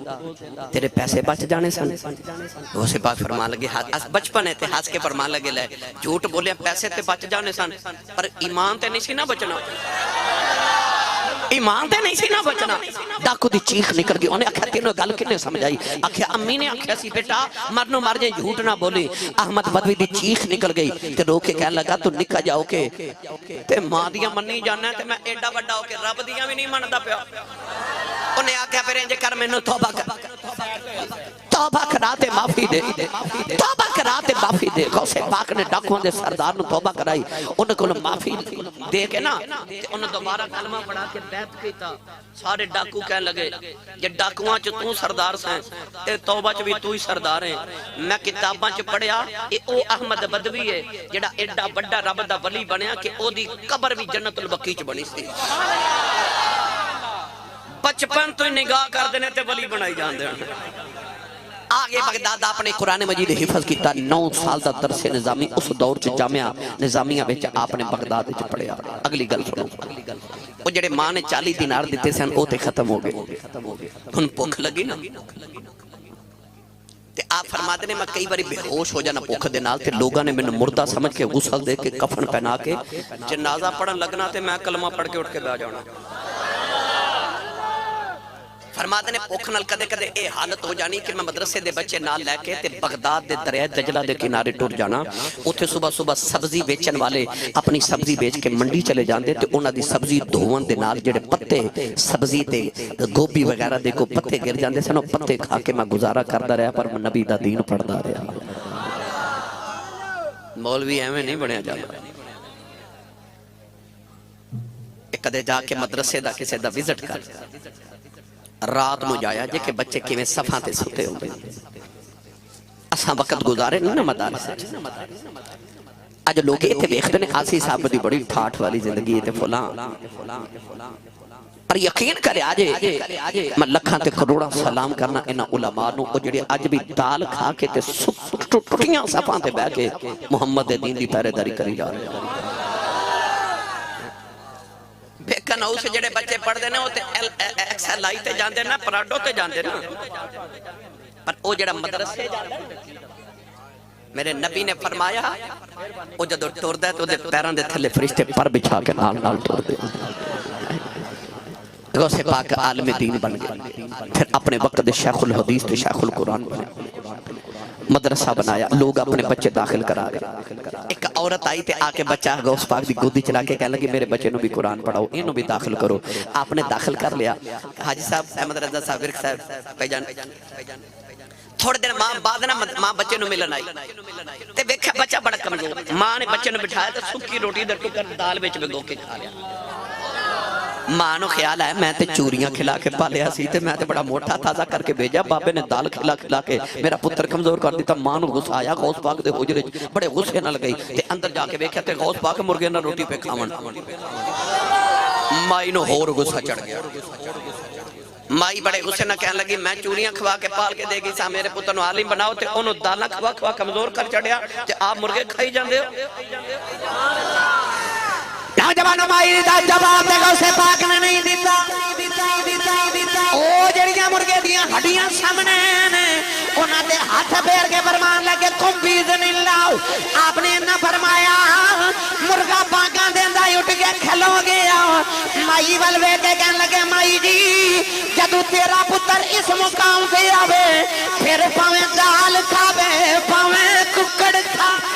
تیرے پیسے بچ جانے سن وہ سے پاک فرمان لگے بچپن ہے تے ہنس کے فرمان لگے لے جھوٹ بولے پیسے تے بچ جانے سن پر ایمان تے نہیں سی نہ بچنا ایمان تے نہیں سی نہ بچنا ڈاکو دی چیخ نکل گئی انہیں آکھیا تینوں گل کنے سمجھائی آکھیا امی نے آکھیا سی بیٹا مرنو مر جائے جھوٹ نہ بولی احمد بدوی دی چیخ نکل گئی تے رو کے کہنے لگا تو نکا جاؤ کے تے ماں دیاں منی جانا ہے تے میں ایڈا بڑا ہو کے رب دیاں بھی نہیں مندا پیا انہیں آکھیا پھر انجے کر مینوں توبہ کرا تے معافی دے توبہ کرا تے معافی دے غوث پاک نے ڈاکوؤں دے سردار نو توبہ کرائی انہیں کو معافی دے کے نا انہیں دوبارہ کلمہ پڑھا کے بیعت کیتا سارے ڈاکو کہنے لگے یہ ڈاکوؤں چ تو سردار سے تے توبہ چ بھی تو ہی سردار ہیں میں کتاباں چ پڑھیا او احمد بدوی ہے جڑا ایڈا بڑا رب دا ولی بنیا کہ او دی قبر بھی جنت البقیع چ بنی سی بچپن تو نگاہ کر دینے تے ولی بنائی جان دے آگے بغداد آپ نے قرآن مجید حفظ کیتا 9 سال دا درس نظامی اس دور چ جامعہ نظامیہ بیچ آپ نے بغداد چ پڑھیا اگلی گل سنو وہ جڑے ماں نے 40 دینار دیتے سن او تے ختم ہو گئے ان بھوک لگی نا تے آپ فرماتے نے میں کئی باری بے ہوش ہو جانا بھوک دے نال تے لوگاں نے میں مردہ سمجھ کے غسل دے کے کفن پہنا کے جنازہ پڑھن لگنا تے میں کلمہ پڑھ کے اٹھ کے بیٹھ جانا فرماتے نے بھوک نال کدے کدے اے حالت ہو جانی کہ میں مدرسے دے بچے نال لے کے تے بغداد دے دریائے دجلہ دے کنارے ٹر جانا اوتھے صبح صبح سبزی بیچن والے اپنی سبزی بیچ کے منڈی چلے جاندے تے انہاں دی سبزی دھون دے نال جڑے پتے سبزی تے گوبھی وغیرہ دے کو پتے گر جاندے سن او پتے کھا کے میں گزارا کردا رہیا پر نبی دا دین پڑھدا رہیا مولوی ایویں نہیں بنیا جاندا کدے جا کے مدرسے دا کسے دا وزٹ کر رات نو جایا جے کہ بچے کیویں صفاں تے ستے ہوندے اساں وقت گزارے نہیں نا مدارس اج لوگ ایتھے ویکھدے نے آسی صاحب دی بڑی ٹھاٹھ والی زندگی تے فلاں پر یقین کرے آجے میں لکھاں تے کروڑاں سلام کرنا انہاں علماء نو او جڑے اج بھی دال کھا کے تے ٹٹیاں صفاں تے بیٹھ کے محمد دے دین دی پہرےداری کری جا رہے ہیں بیکن اسے جڑے بچے پڑھ دینے ہوتے ایکس ایل آئی تے جاندے نا پراڈو تے جاندے نا پر او جڑا مدرسے جاندے میرے نبی نے فرمایا او جدو ٹور دے تو دے پیران دے تھلے فرشتے پر بچھا کے نال نال ٹور دے غوث پاک عالم دین بن گئے پھر اپنے وقت دے شیخ الحدیث تے شیخ القرآن بنے مدرسہ بنایا لوگ اپنے بچے داخل کرا گئے ایک عورت آئی تے آکے بچہ غوث پاک دی گودی چلا کے کہنے لگی میرے بچے نو بھی قرآن پڑھاؤ انہوں بھی داخل کرو آپ نے داخل کر لیا حاجی صاحب احمد رضا صاحب ورک صاحب پیجان تھوڑے دن بعد نا ماں بچے نو ملن آئی تے ویکھیا بچہ بڑا کمزور ماں نے بچے نو بٹھایا تے سکی روٹی دے ٹکر دال وچ بھگو کے کھا لیا ماں نو خیال ہے میں تے چوریاں کھلا کے پالیا سی تے میں تے بڑا موٹا تازہ کر کے بھیجا بابے نے دال کھلا کھلا کے میرا پتر کمزور کر دیتا ماں نو غصہ آیا غوث پاک دے حجرے بڑے غصے نہ لگئی تے اندر جا کے ویکھیا تے غوث پاک مرغے نہ روٹی پہ کھاون مائی نو ہور غصہ چڑھ گیا مائی بڑے غصے نہ کہنے لگی میں چوریاں کھوا کے پال کے دے گی سا میرے پتر نو عالم بناؤ تے انہوں دالا کھوا کھوا کمزور کر چڑھیا تے آپ مرغے کھائی جاندے ہو نوجوانوں مائی دا جواب دے غوث پاک نے نہیں دیتا او جڑیاں مرغے دیاں ہڈیاں سامنے نے انہاں دے ہاتھ پھیر کے فرمان لگے کم باذن اللہ آپ نے نہ فرمایا مرغا باغاں دیندا اٹھ کے کھلو گیا مائی ول ویکھ کے کہن لگے مائی جی جدوں تیرا پتر اس مقام تے آوے پھر پاویں دال کھاوے پاویں ککڑ کھاوے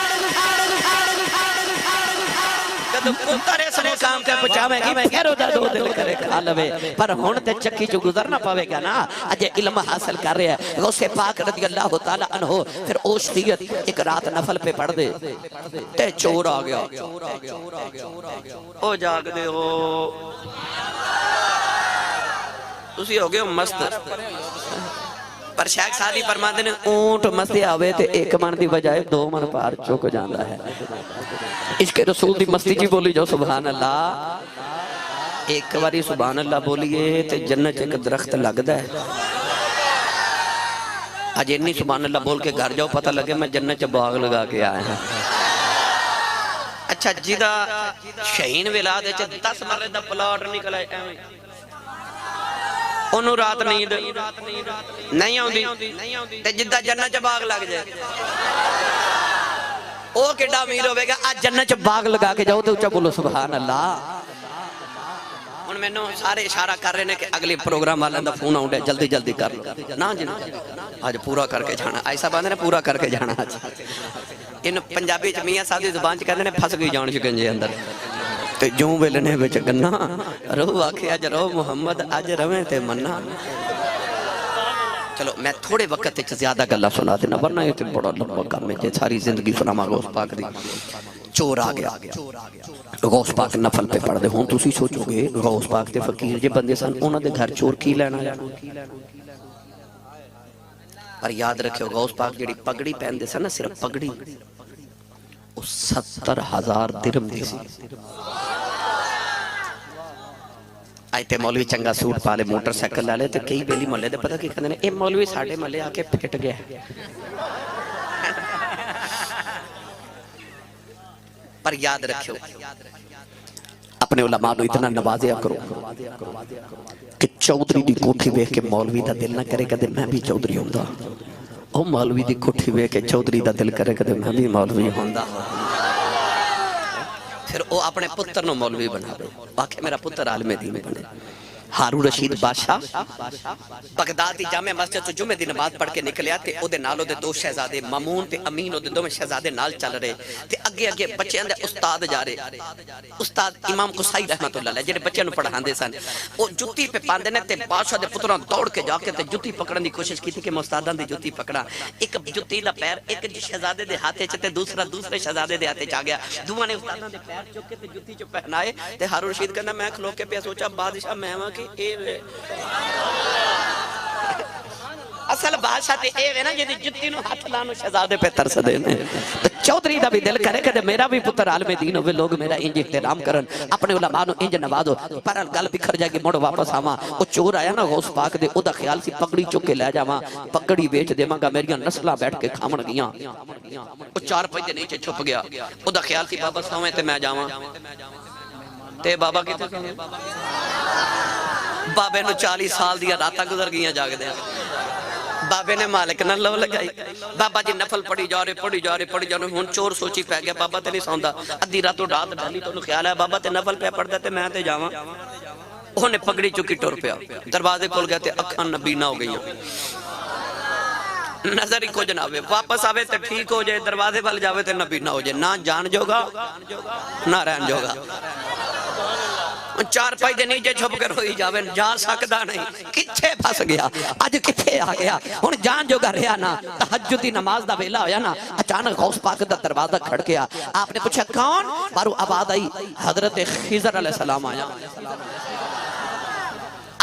پتر اس مقام تے پہنچاوے گی پھر دا دو دل کرے کھا لوے پر ہن تے چکی چ گزرنا پاوے گا نا اج علم حاصل کر رہا ہے غوث پاک رضی اللہ تعالی عنہ پھر او شریعت ایک رات نفل پہ پڑھ دے تے چور آ گیا او جاگ دے ہو تسی ہو گئے مست پر شیخ سادی فرماتے ہیں اونٹ مستی آوے تے ایک من دی بجائے 2 من پار چک جاندا ہے عشق رسول دی مستی جی بولی جو سبحان اللہ ایک باری سبحان اللہ بولیے تے جنت ایک درخت لگدا ہے آج انی سبحان اللہ بول کے گھر جاؤ پتہ لگے میں جنت باغ لگا کے آیا ہوں اچھا جدا شہین ولاد ہے 10 مرے دا پلاٹ نکل آئے انہوں رات نیند نہیں آن دی تے جدہ جنت چ باغ لگ جائے او کڈا امیر ہوئے گا آج جنت چ باغ لگا کے جاؤ تو اچھا بولو سبحان اللہ ان میں نو سارے اشارہ کر رہے ہیں کہ اگلی پروگرام والا دا فون آؤں دے جلدی جلدی کر لو نا جی آج پورا کر کے جانا ایسا باندھے نے پورا کر کے جانا ان پنجابی چ میاں صاحب دی زبان چ کہندے نے پھس گئی جان شکنجے اندر تے جوں ویلنے وچ گنا روح آکھے اج رو محمد اج رویں تے منا چلو میں تھوڑے وقت وچ زیادہ گلاں سنا دینا ورنہ یہ تے بڑا لمبا کام ہے جے ساری زندگی سناواں غوث پاک دی چور آ گیا غوث پاک نفل پہ پڑھ دے ہوں تسی سوچو گے غوث پاک تے فقیر جے بندے سن انہاں دے گھر چور کی لینا پر یاد رکھو غوث پاک جڑی پگڑی پہن دے سن نا صرف پگڑی 70,000 درہم دی سی آئی تے مولوی چنگا سوٹ پالے موٹر سائیکل لے لے تے کئی بیلی ملے دے پتہ کی کہندے نے اے مولوی ساڑھے ملے آ کے پھٹ گیا پر یاد رکھو اپنے علماء نو اتنا نوازیا کرو کہ چودری دی کوٹھی بے کے مولوی دا دل نہ کرے کدے میں بھی چودری ہوندہ او مولوی دی کوٹھی بے کے چودری دا دل کرے کدے میں بھی مولوی ہوندہ پھر او اپنے پتر نو مولوی بنا دے باقی میرا پتر عالم دین بنے ہارون رشید بادشاہ بغداد دی جامع مسجد تو جمعہ دی نماز پڑھ کے نکلیا تے او دے نالو دے 2 شہزادے مامون تے امین او دے 2 شہزادے نال چل رہے تے اگے اگے بچے اندے استاد جا رہے استاد امام قصائی رحمت اللہ علیہ جڑے بچے نو پڑھاندے سن او جُتی پہ پاندے نے تے بادشاہ دے پتراں دوڑ کے جا کے تے جُتی پکڑن دی کوشش کی تھی کہ میں استاداں دی جُتی پکڑا ایک جُتی دا پیر ایک شہزادے دے ہاتھے چ تے دوسرے شہزادے دے ہاتھے چ آ گیا دوواں نے استاداں دے پیر چک کے تے جُتی چ پہنائے تے ہارون رشید کہنا میں کھلو کے پیا سوچا بادشاہ میں کہ اے وے اصل بادشاہ تے اے وے نا جدی جُتی نو ہاتھ لانو شہزادے پہ ترس دے نے چودری دا بھی دل کرے کہ میرا بھی پتر عالم دین ہوئے لوگ میرا انج احترام کرن اپنے علماء نو انج نوازو پر گل بکھر جائے گی مڑ واپس آواں او چور آیا نا غوث پاک دے او دا خیال سی پگڑی چک کے لے جاواں پگڑی بیچ دیواں گا میریاں نسلاں بیٹھ کے کھاون گیاں او 4 پے نیچے چھپ گیا او دا خیال سی بابا سویں تے میں جاواں تے بابا کتے سویں بابے نو 40 سال دیا راتاں گزر گیاں جاگ دے بابے نے مالک نہ لو لگائی بابا جی نفل پڑھی جا رہے ہون چور سوچی پہ گیا بابا تے نہیں سوندا ادھی راتوں رات ڈالی تو خیال ہے بابا تے نفل پہ پڑھ دیتے میں تے جاواں انہوں نے پگڑی چکی ٹر پیا دروازے کھول گیا تے اکھاں نبینا ہو گئی نظر ہی کو جنابے واپس آوے تے ٹھیک ہو جائے دروازے وال جاوے تے نبینا ہو جائے نہ جان جوگا نہ رہن جوگا 4 پائی دے نیچے چھپ کر ہوئی جاوے جا سکدا نہیں کتھے پھس گیا آج کتھے آ گیا ہن جان جو گا رہا نا تہجد دی نماز دا ویلا ہویا نا اچانک غوث پاک دا دروازہ کھڑ گیا آپ نے پوچھا کون بارو آواز آئی حضرت خضر علیہ السلام آیا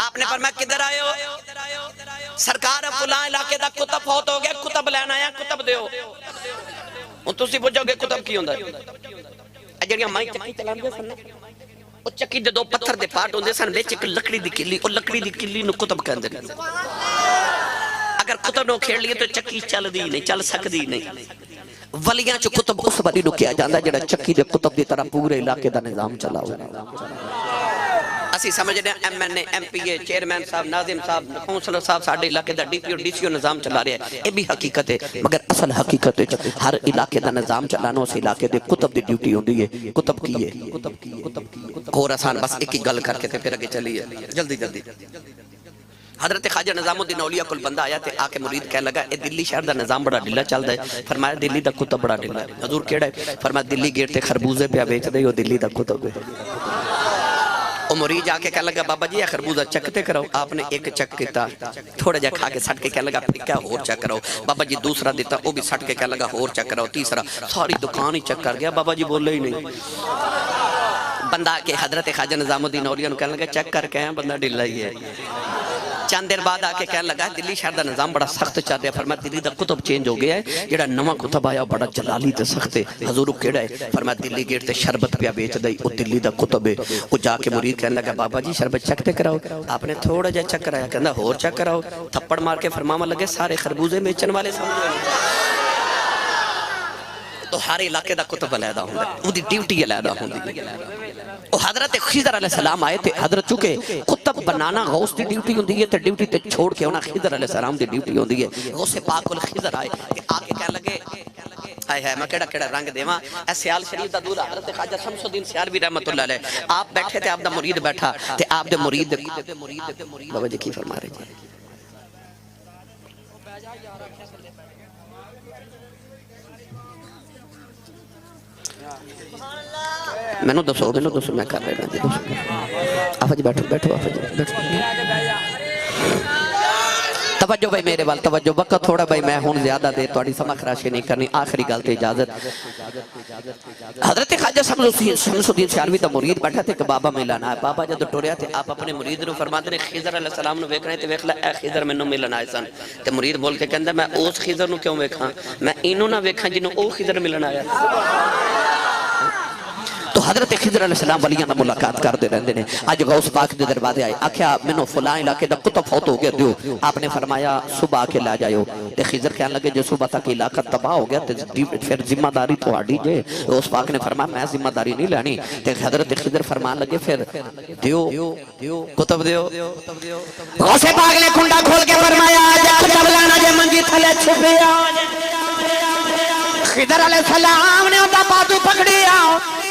آپ نے فرمایا کدھر آئے ہو سرکار فلاں علاقے دا کتب فوت ہو گیا کتب لینا آیا کتب دیو ہن تسی پوچھو گے کتب کی ہوندا ہے جڑیاں مائی چکی چلان دے سن او چکی دے 2 پتھر دے پارٹ ہوندے سن وچ ایک لکڑی دی کلی او لکڑی دی کلی نو کتب کہندے نے اگر کتب نو کھیڑ لیے تو چکی چل دی نہیں چل سکدی نہیں ولیاں چ کتب اس ولی نو کیا جاندا جڑا چکی دے کتب دی طرح پورے علاقے دا نظام چلاوے اسی سمجھنے M N A M P A chairman صاحب ناظم صاحب کونسلر صاحب ساڑھے علاقے the D P O D C او نظام چلا رہے ہیں یہ بھی حقیقت ہے مگر اصل حقیقت ہے ہر علاقے دا نظام چلانا اس علاقے دے کتب دی ڈیوٹی ہوندی ہے کتب کی ہے اور آسان بس ایک ہی گل کر کے پھر اگے چلیے جلدی جلدی حضرت خواجہ نظام الدین اولیاء کل بندہ آیا تے آ کے مرید کہہ لگا اے دلی شہر دا نظام بڑا ڈھیلا چل ہے فرمایا دلی دا کتب بڑا ڈھیلا ہے حضور کیڑا ہے فرمایا دلی گیٹ تے خربوزے پہ بیچ دے او دلی دا کتب ہے او مرید آ کے کہہ لگا بابا جی خربوزہ چکتے کرو آپ نے ایک چک کیتا تھوڑا جا کھا کے سٹ کے کہہ لگا پھر کیا اور چک کرو بابا جی دوسرا دیتا وہ بھی سٹ کے کہہ لگا اور چک کرو تیسرا ساری دکان ہی چک کر گیا بابا جی بولے ہی نہیں بندہ کے حضرت خواجہ نظام الدین اولیاء نے کہنے لگا چیک کر کے ہیں بندہ ڈھیلا ہی ہے چند دیر بعد آکے کہنے لگا دلی شہر دا نظام بڑا سخت چاہ دیا فرمایا دلی دا کتب چینج ہو گیا ہے جڑا نواں کتب آیا بڑا جلالی تے سخت ہے حضور کیڑا ہے فرمایا دلی گیٹ تے شربت پیا بیچ دئی او دلی دا کتب ہے او جا کے مرید کہنے لگا بابا جی شربت چکتے کراؤ آپ نے تھوڑا جا چک کرایا کہنا اور چک کراؤ تھپڑ مار کے فرماما لگے سارے خربوزے بیچن والے سمجھو او ہر علاقے دا کتب علیحدہ ہوندا او دی ڈیوٹی علیحدہ ہوندی او حضرت خضر علیہ السلام آئے تھے حضرت چونکہ کتب بنانا غوث دی ڈیوٹی ہوندی ہے تے ڈیوٹی تے چھوڑ کے انہاں خضر علیہ السلام دی ڈیوٹی ہوندی ہے غوث پاک الخضر آئے کہ آگے کہنے لگے آئے ہے میں کیڑا رنگ دیواں اے سیال شریف دا دور حضرت خواجہ شمس الدین سیالوی رحمت اللہ علیہ آپ بیٹھے تھے آپ دا مرید بیٹھا تے آپ دے مرید بابا جی کی فرما رہے جی میں نو دسو میں کر رہے ہیں آفا جی بیٹھو آفا جی بیٹھو توجہ بھائی میرے وال توجہ وقت تھوڑا بھائی میں ہون زیادہ دے توڑی سمجھ خراشی نہیں کرنی آخری گلتے اجازت حضرت خواجہ شمس الدین سیالوی دا مرید بیٹھا تھے کہ بابا ملنا ہے بابا جب ٹوریا تھے آپ اپنے مرید نو فرماتے ہیں خضر علیہ السلام نو ویکھنے تے ویکھ لے اے خضر میں نو ملنا ہے سن تے مرید بول کے کہندا میں اس خضر نو کیوں ویکھاں میں اینو نہ ویکھاں جنوں او خضر ملنا آیا تو حضرت خضر علیہ السلام ولیاں نہ ملاقات کر دے رہندے نے اج غوث پاک دے دروازے آئے آکھیا مینوں فلاں علاقے دا کتب فوت ہو گیا دیو آپ نے فرمایا صبح آ کے لا جائیو تے خضر کہنے لگے جو صبح تک علاقہ تباہ ہو گیا تے پھر ذمہ داری تہاڈی جے غوث پاک نے فرمایا میں ذمہ داری نہیں لینی تے حضرت خضر فرمان لگے پھر دیو کتب دیو غوث پاک نے کنڈا کھول کے فرمایا جا کتب لانا جے منجی تھلے چھپیا خضر علیہ السلام نے اوندا بازو پکڑیا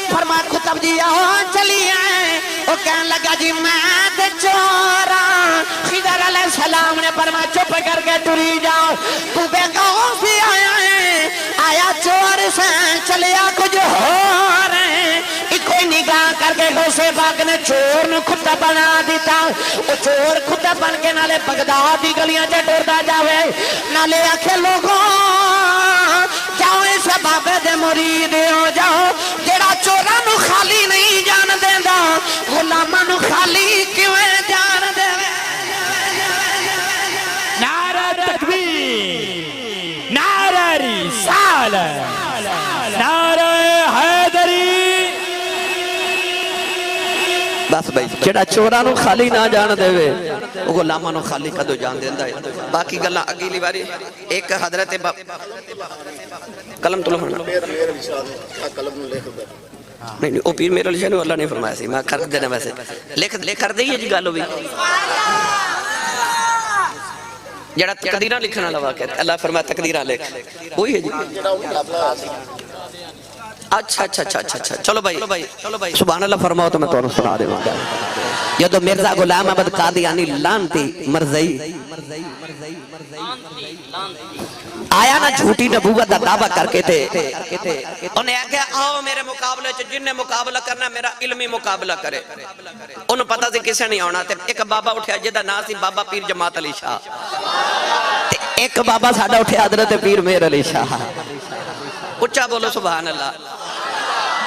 فرمایا کتب جی آؤ چلی آئے وہ کہنے لگا جی میں تے چورا خضر علیہ السلام نے فرمایا چپ کر کے ٹری جاؤ تو بے گاؤں سے آیا چور سے چلیا کچھ ہو رہے کوئی نگاہ کر کے غوث پاک نے چور نو کتا بنا دیتا وہ چور کتا بن کے نالے بغداد دی گلیاں چ ٹردا جاوے نالے آکھے لوگوں جاؤ اس بابے دے مرید ہو جاؤ جڑا چوراں نو خالی نہیں جان دیندا غلاماں نو خالی کیویں جان دے نعرہ تکبیر نعرہ رسالت نعرہ حیدری بس بھائی جڑا چوراں نو خالی نہ جان دے وے او غلاماں نو خالی کدو جان دیندا ہے باقی گلاں اگلی واری ایک حضرت قلم تو لکھنا نہیں او پیر میرے علی اللہ نے فرمایا سی میں کر دینا ویسے لکھ کر دئیے جی گل ہوئی جڑا تقدیراں لکھنا لوا کہ اللہ فرمایا تقدیراں لکھ وہی ہے جی اچھا چلو بھائی سبحان اللہ فرماؤ تو میں تو سنا دے گا یہ تو مرزا غلام احمد قادیانی لانتی مرزئی آیا نا جھوٹی نبوت دا دعویٰ کر کے تھے انہیں کہا آؤ میرے مقابلے چ جن نے مقابلہ کرنا میرا علمی مقابلہ کرے انہوں پتہ سے کسے نہیں آنا تھے ایک بابا اٹھیا جدہ نا سی بابا پیر جماعت علی شاہ ایک بابا ساڑھا اٹھیا حضرت پیر میر علی شاہ اچھا بولو سبحان اللہ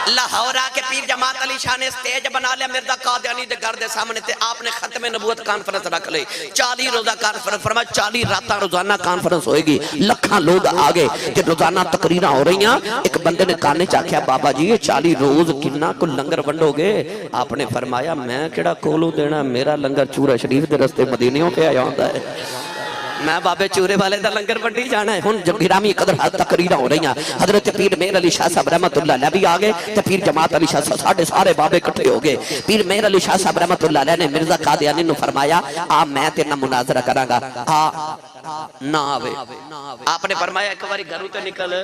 لاہور آکے پیر جماعت علی شاہ نے سٹیج بنا لیا مرزا قادیانی دے گھر دے سامنے تے آپ نے ختم نبوت کانفرنس رکھ لئی 40 روزہ کانفرنس فرمایا 40 راتاں روزانہ کانفرنس ہوئے گی لکھاں لوگ آگے کہ روزانہ تقریرہ ہو رہی ہیں ایک بندے نے کانے چاکیا بابا جی یہ 40 روز کنہ کو لنگر ونڈو گے آپ نے فرمایا میں کیڑا کولو دینا میرا لنگر چورہ شریف دے رستے مدینیوں پہ آیا ہوتا ہے میں بابے چورے والے دا لنگر بنڈی جانا ہے ہن جب گرامی قدر تقریرہ ہو رہی ہیں حضرت پیر میر علی شاہ صاحب رحمت اللہ علیہ بھی آگے تو پیر جماعت علی شاہ صاحب سارے بابے کٹھے ہو گئے پیر میر علی شاہ صاحب رحمت اللہ علیہ نے مرزا قادیانی نو فرمایا میں تیرنا مناظرہ کراں گا نہ آوے آپ نے فرمایا ایک باری گھروں تے نکل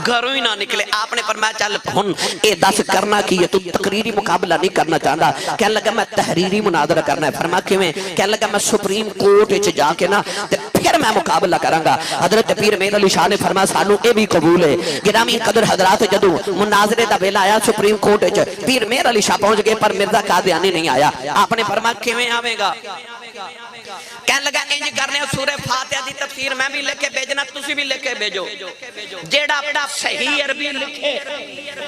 گھروں ہی نہ نکلے آپ نے فرمایا چل ہن اے دس کرنا کی ہے تو تقریری مقابلہ نہیں کرنا چاہتا کہنے لگا میں تحریری مناظرہ کرنا ہے فرما کیویں کہنے لگا میں سپریم کورٹ وچ جا کے نا پھر میں مقابلہ کراں گا حضرت پیر میر علی شاہ نے فرمایا سانو اے بھی قبول ہے گرامی قدر حضرات جدوں مناظرے دا ویلا آیا سپریم کورٹ وچ پیر میر علی شاہ پہنچ گئے پر مرزا قادیانی نہیں آیا آپ نے فرمایا کیویں آوے گا کہنے لگا انج کرنے سورہ فاتحہ دی تفسیر میں بھی لے کے بھیجنا تسی بھی لے کے بھیجو جیڑا اپنا صحیح عربی لکھے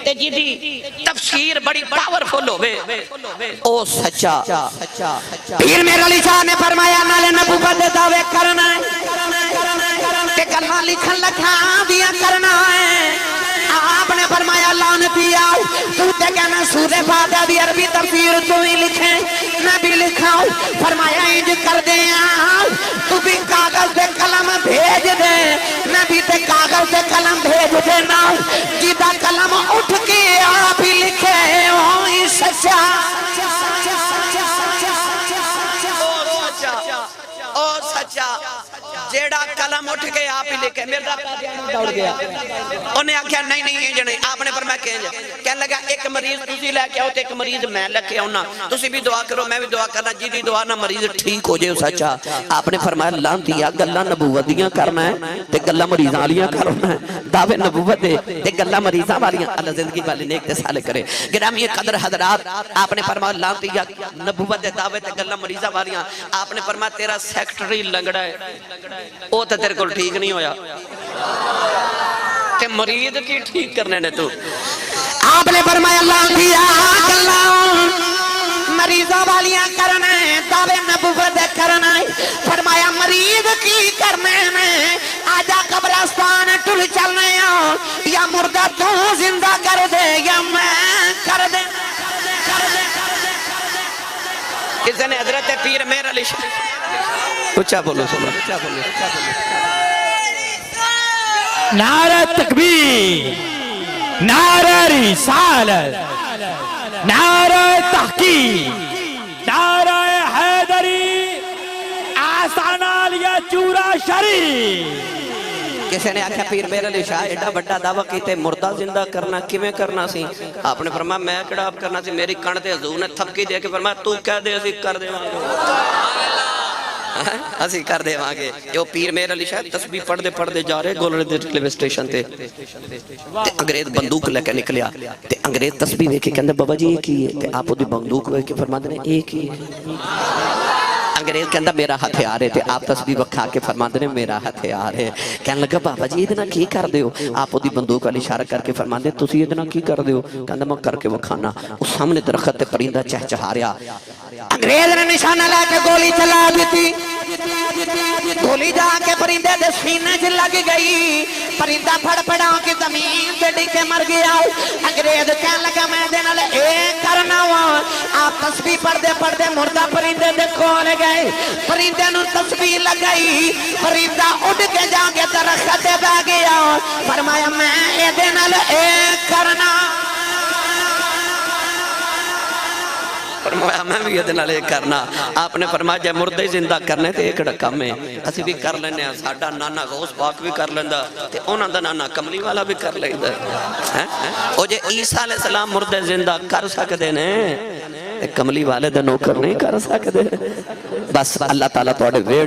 تے جدی تفسیر بڑی پاورفل ہوے او سچا پیر میرے علی شاہ نے فرمایا نالے نبوت دے دعوے کرنا ہے تے کلمہ لکھن لکھا دیا کرنا ہے آپ نے فرمایا لعنتی آؤ تو تے کہنا سورہ فاتحہ دی عربی تفسیر تو ہی لکھیں میں بھی لکھاؤں فرمایا انج کر دے تو بھی کاغذ دے قلم بھیج دے میں بھی تے کاغذ تے قلم بھیج دینا جیدہ قلم اٹھ کے آپ ہی لکھے وہی سچا او سچا جیڑا قلم اٹھ کے آپ ہی لکھے مرزا قادیانی دوڑ گیا انہیں آکھیا نہیں نہیں جنے آپ نے فرمایا کہنے لگا ایک مریض تسی لے کے آؤ تے ایک مریض میں لے کے آؤنا تسی بھی دعا کرو میں بھی دعا کرنا جی دی دعا نہ مریض ٹھیک ہو جائے سچا آپ نے فرمایا لانتیا گلاں نبوتیاں کرنا ہے تے گلاں مریضاں والیاں کرنا ہے دعوے نبوت دے تے گلاں مریضاں والیاں اللہ زندگی والے نیک تے صالح کرے گرامی قدر حضرات آپ نے فرمایا لانتیا نبوت دے دعوے تے گلاں مریضاں والیاں آپ نے فرمایا تیرا سیکٹری لنگڑا ہے او تے تیرے کو ٹھیک نہیں ہویا تے مریض کی ٹھیک کرنے نے تو آپ نے فرمایا اللہ کیا اللہ مریضوں والیاں کرنا ہے دعوے نبوت کرنا ہے فرمایا مریض کی کرنے میں آجا قبرستان ٹل چلنے یا مردہ تو زندہ کر دے یا میں کر دے کسی نے حضرت پیر میر علی شاہ اچھا بولو سبحان نعرہ تکبیر نعرہ رسالت نعرہ تحقیق نعرہ حیدری آسانہ لیا چورا شریف کسی نے آکھا پیر میر علی شاہ ایڈا بڑا دعویٰ کیتے مردہ زندہ کرنا کیویں کرنا سی آپ نے فرمایا میں کڑا آپ کرنا سی میری کانٹے حضور نے تھپکی دے کے فرمایا تو کہہ دے اسی کر دے اسی کر دے وہاں گے جو پیر میر علی شاہ تسبیح پڑھ دے جا رہے گولڑے دے ریلوے سٹیشن تے انگریز بندوق لے کے نکلیا تے انگریز تسبیح دیکھے کہندے بابا جی ایک ہی ہے تے آپ دی بندوق ہوئے کہ فرما دے ایک ہی ہے انگریز کہندہ میرا ہتھیار ہے تے آپ تسبیح بکھا کے فرما دے میرا ہتھیار ہے کہنے لگا بابا جی اتنا کی کر دے ہو آپ دی بندوق والی اشارہ کر کے فرما دے تسی اتنا کی کر دے ہو کہندہ میں کر کے وکھانا اس سامنے درخت تے پرندہ چہچہا رہا انگریز نے نشانہ لے کے گولی چلا دیتی گولی جا کے پرندے دے سینے سے لگ گئی پرندہ پھڑ پڑا کے زمین تے ڈگے مر گیا انگریز کہنے لگا میں دے نال ایک کرنا ہوا آپ تسبیح پڑھ دے مردہ پرندے دے کھول گئے پرندے نو تسبیح لگائی پرندہ اڑ کے جا کے درخت تے بیٹھ گیا فرمایا میں اے دے نال ایک کرنا فرمایا میں بھی یہ دنالے کرنا آپ نے فرمایا جائے مردے زندہ کرنے تے ایک کم ہے اسی بھی کر لینے ہیں ساڑھا نانا غوث پاک بھی کر لیندہ تے اونا دا نانا کملی والا بھی کر لیندہ او جے عیسیٰ علیہ السلام مردے زندہ کر سکتے نے کملی والے دا نوکر نہیں کر سکتے بس اللہ تعالیٰ توڑے ویڑے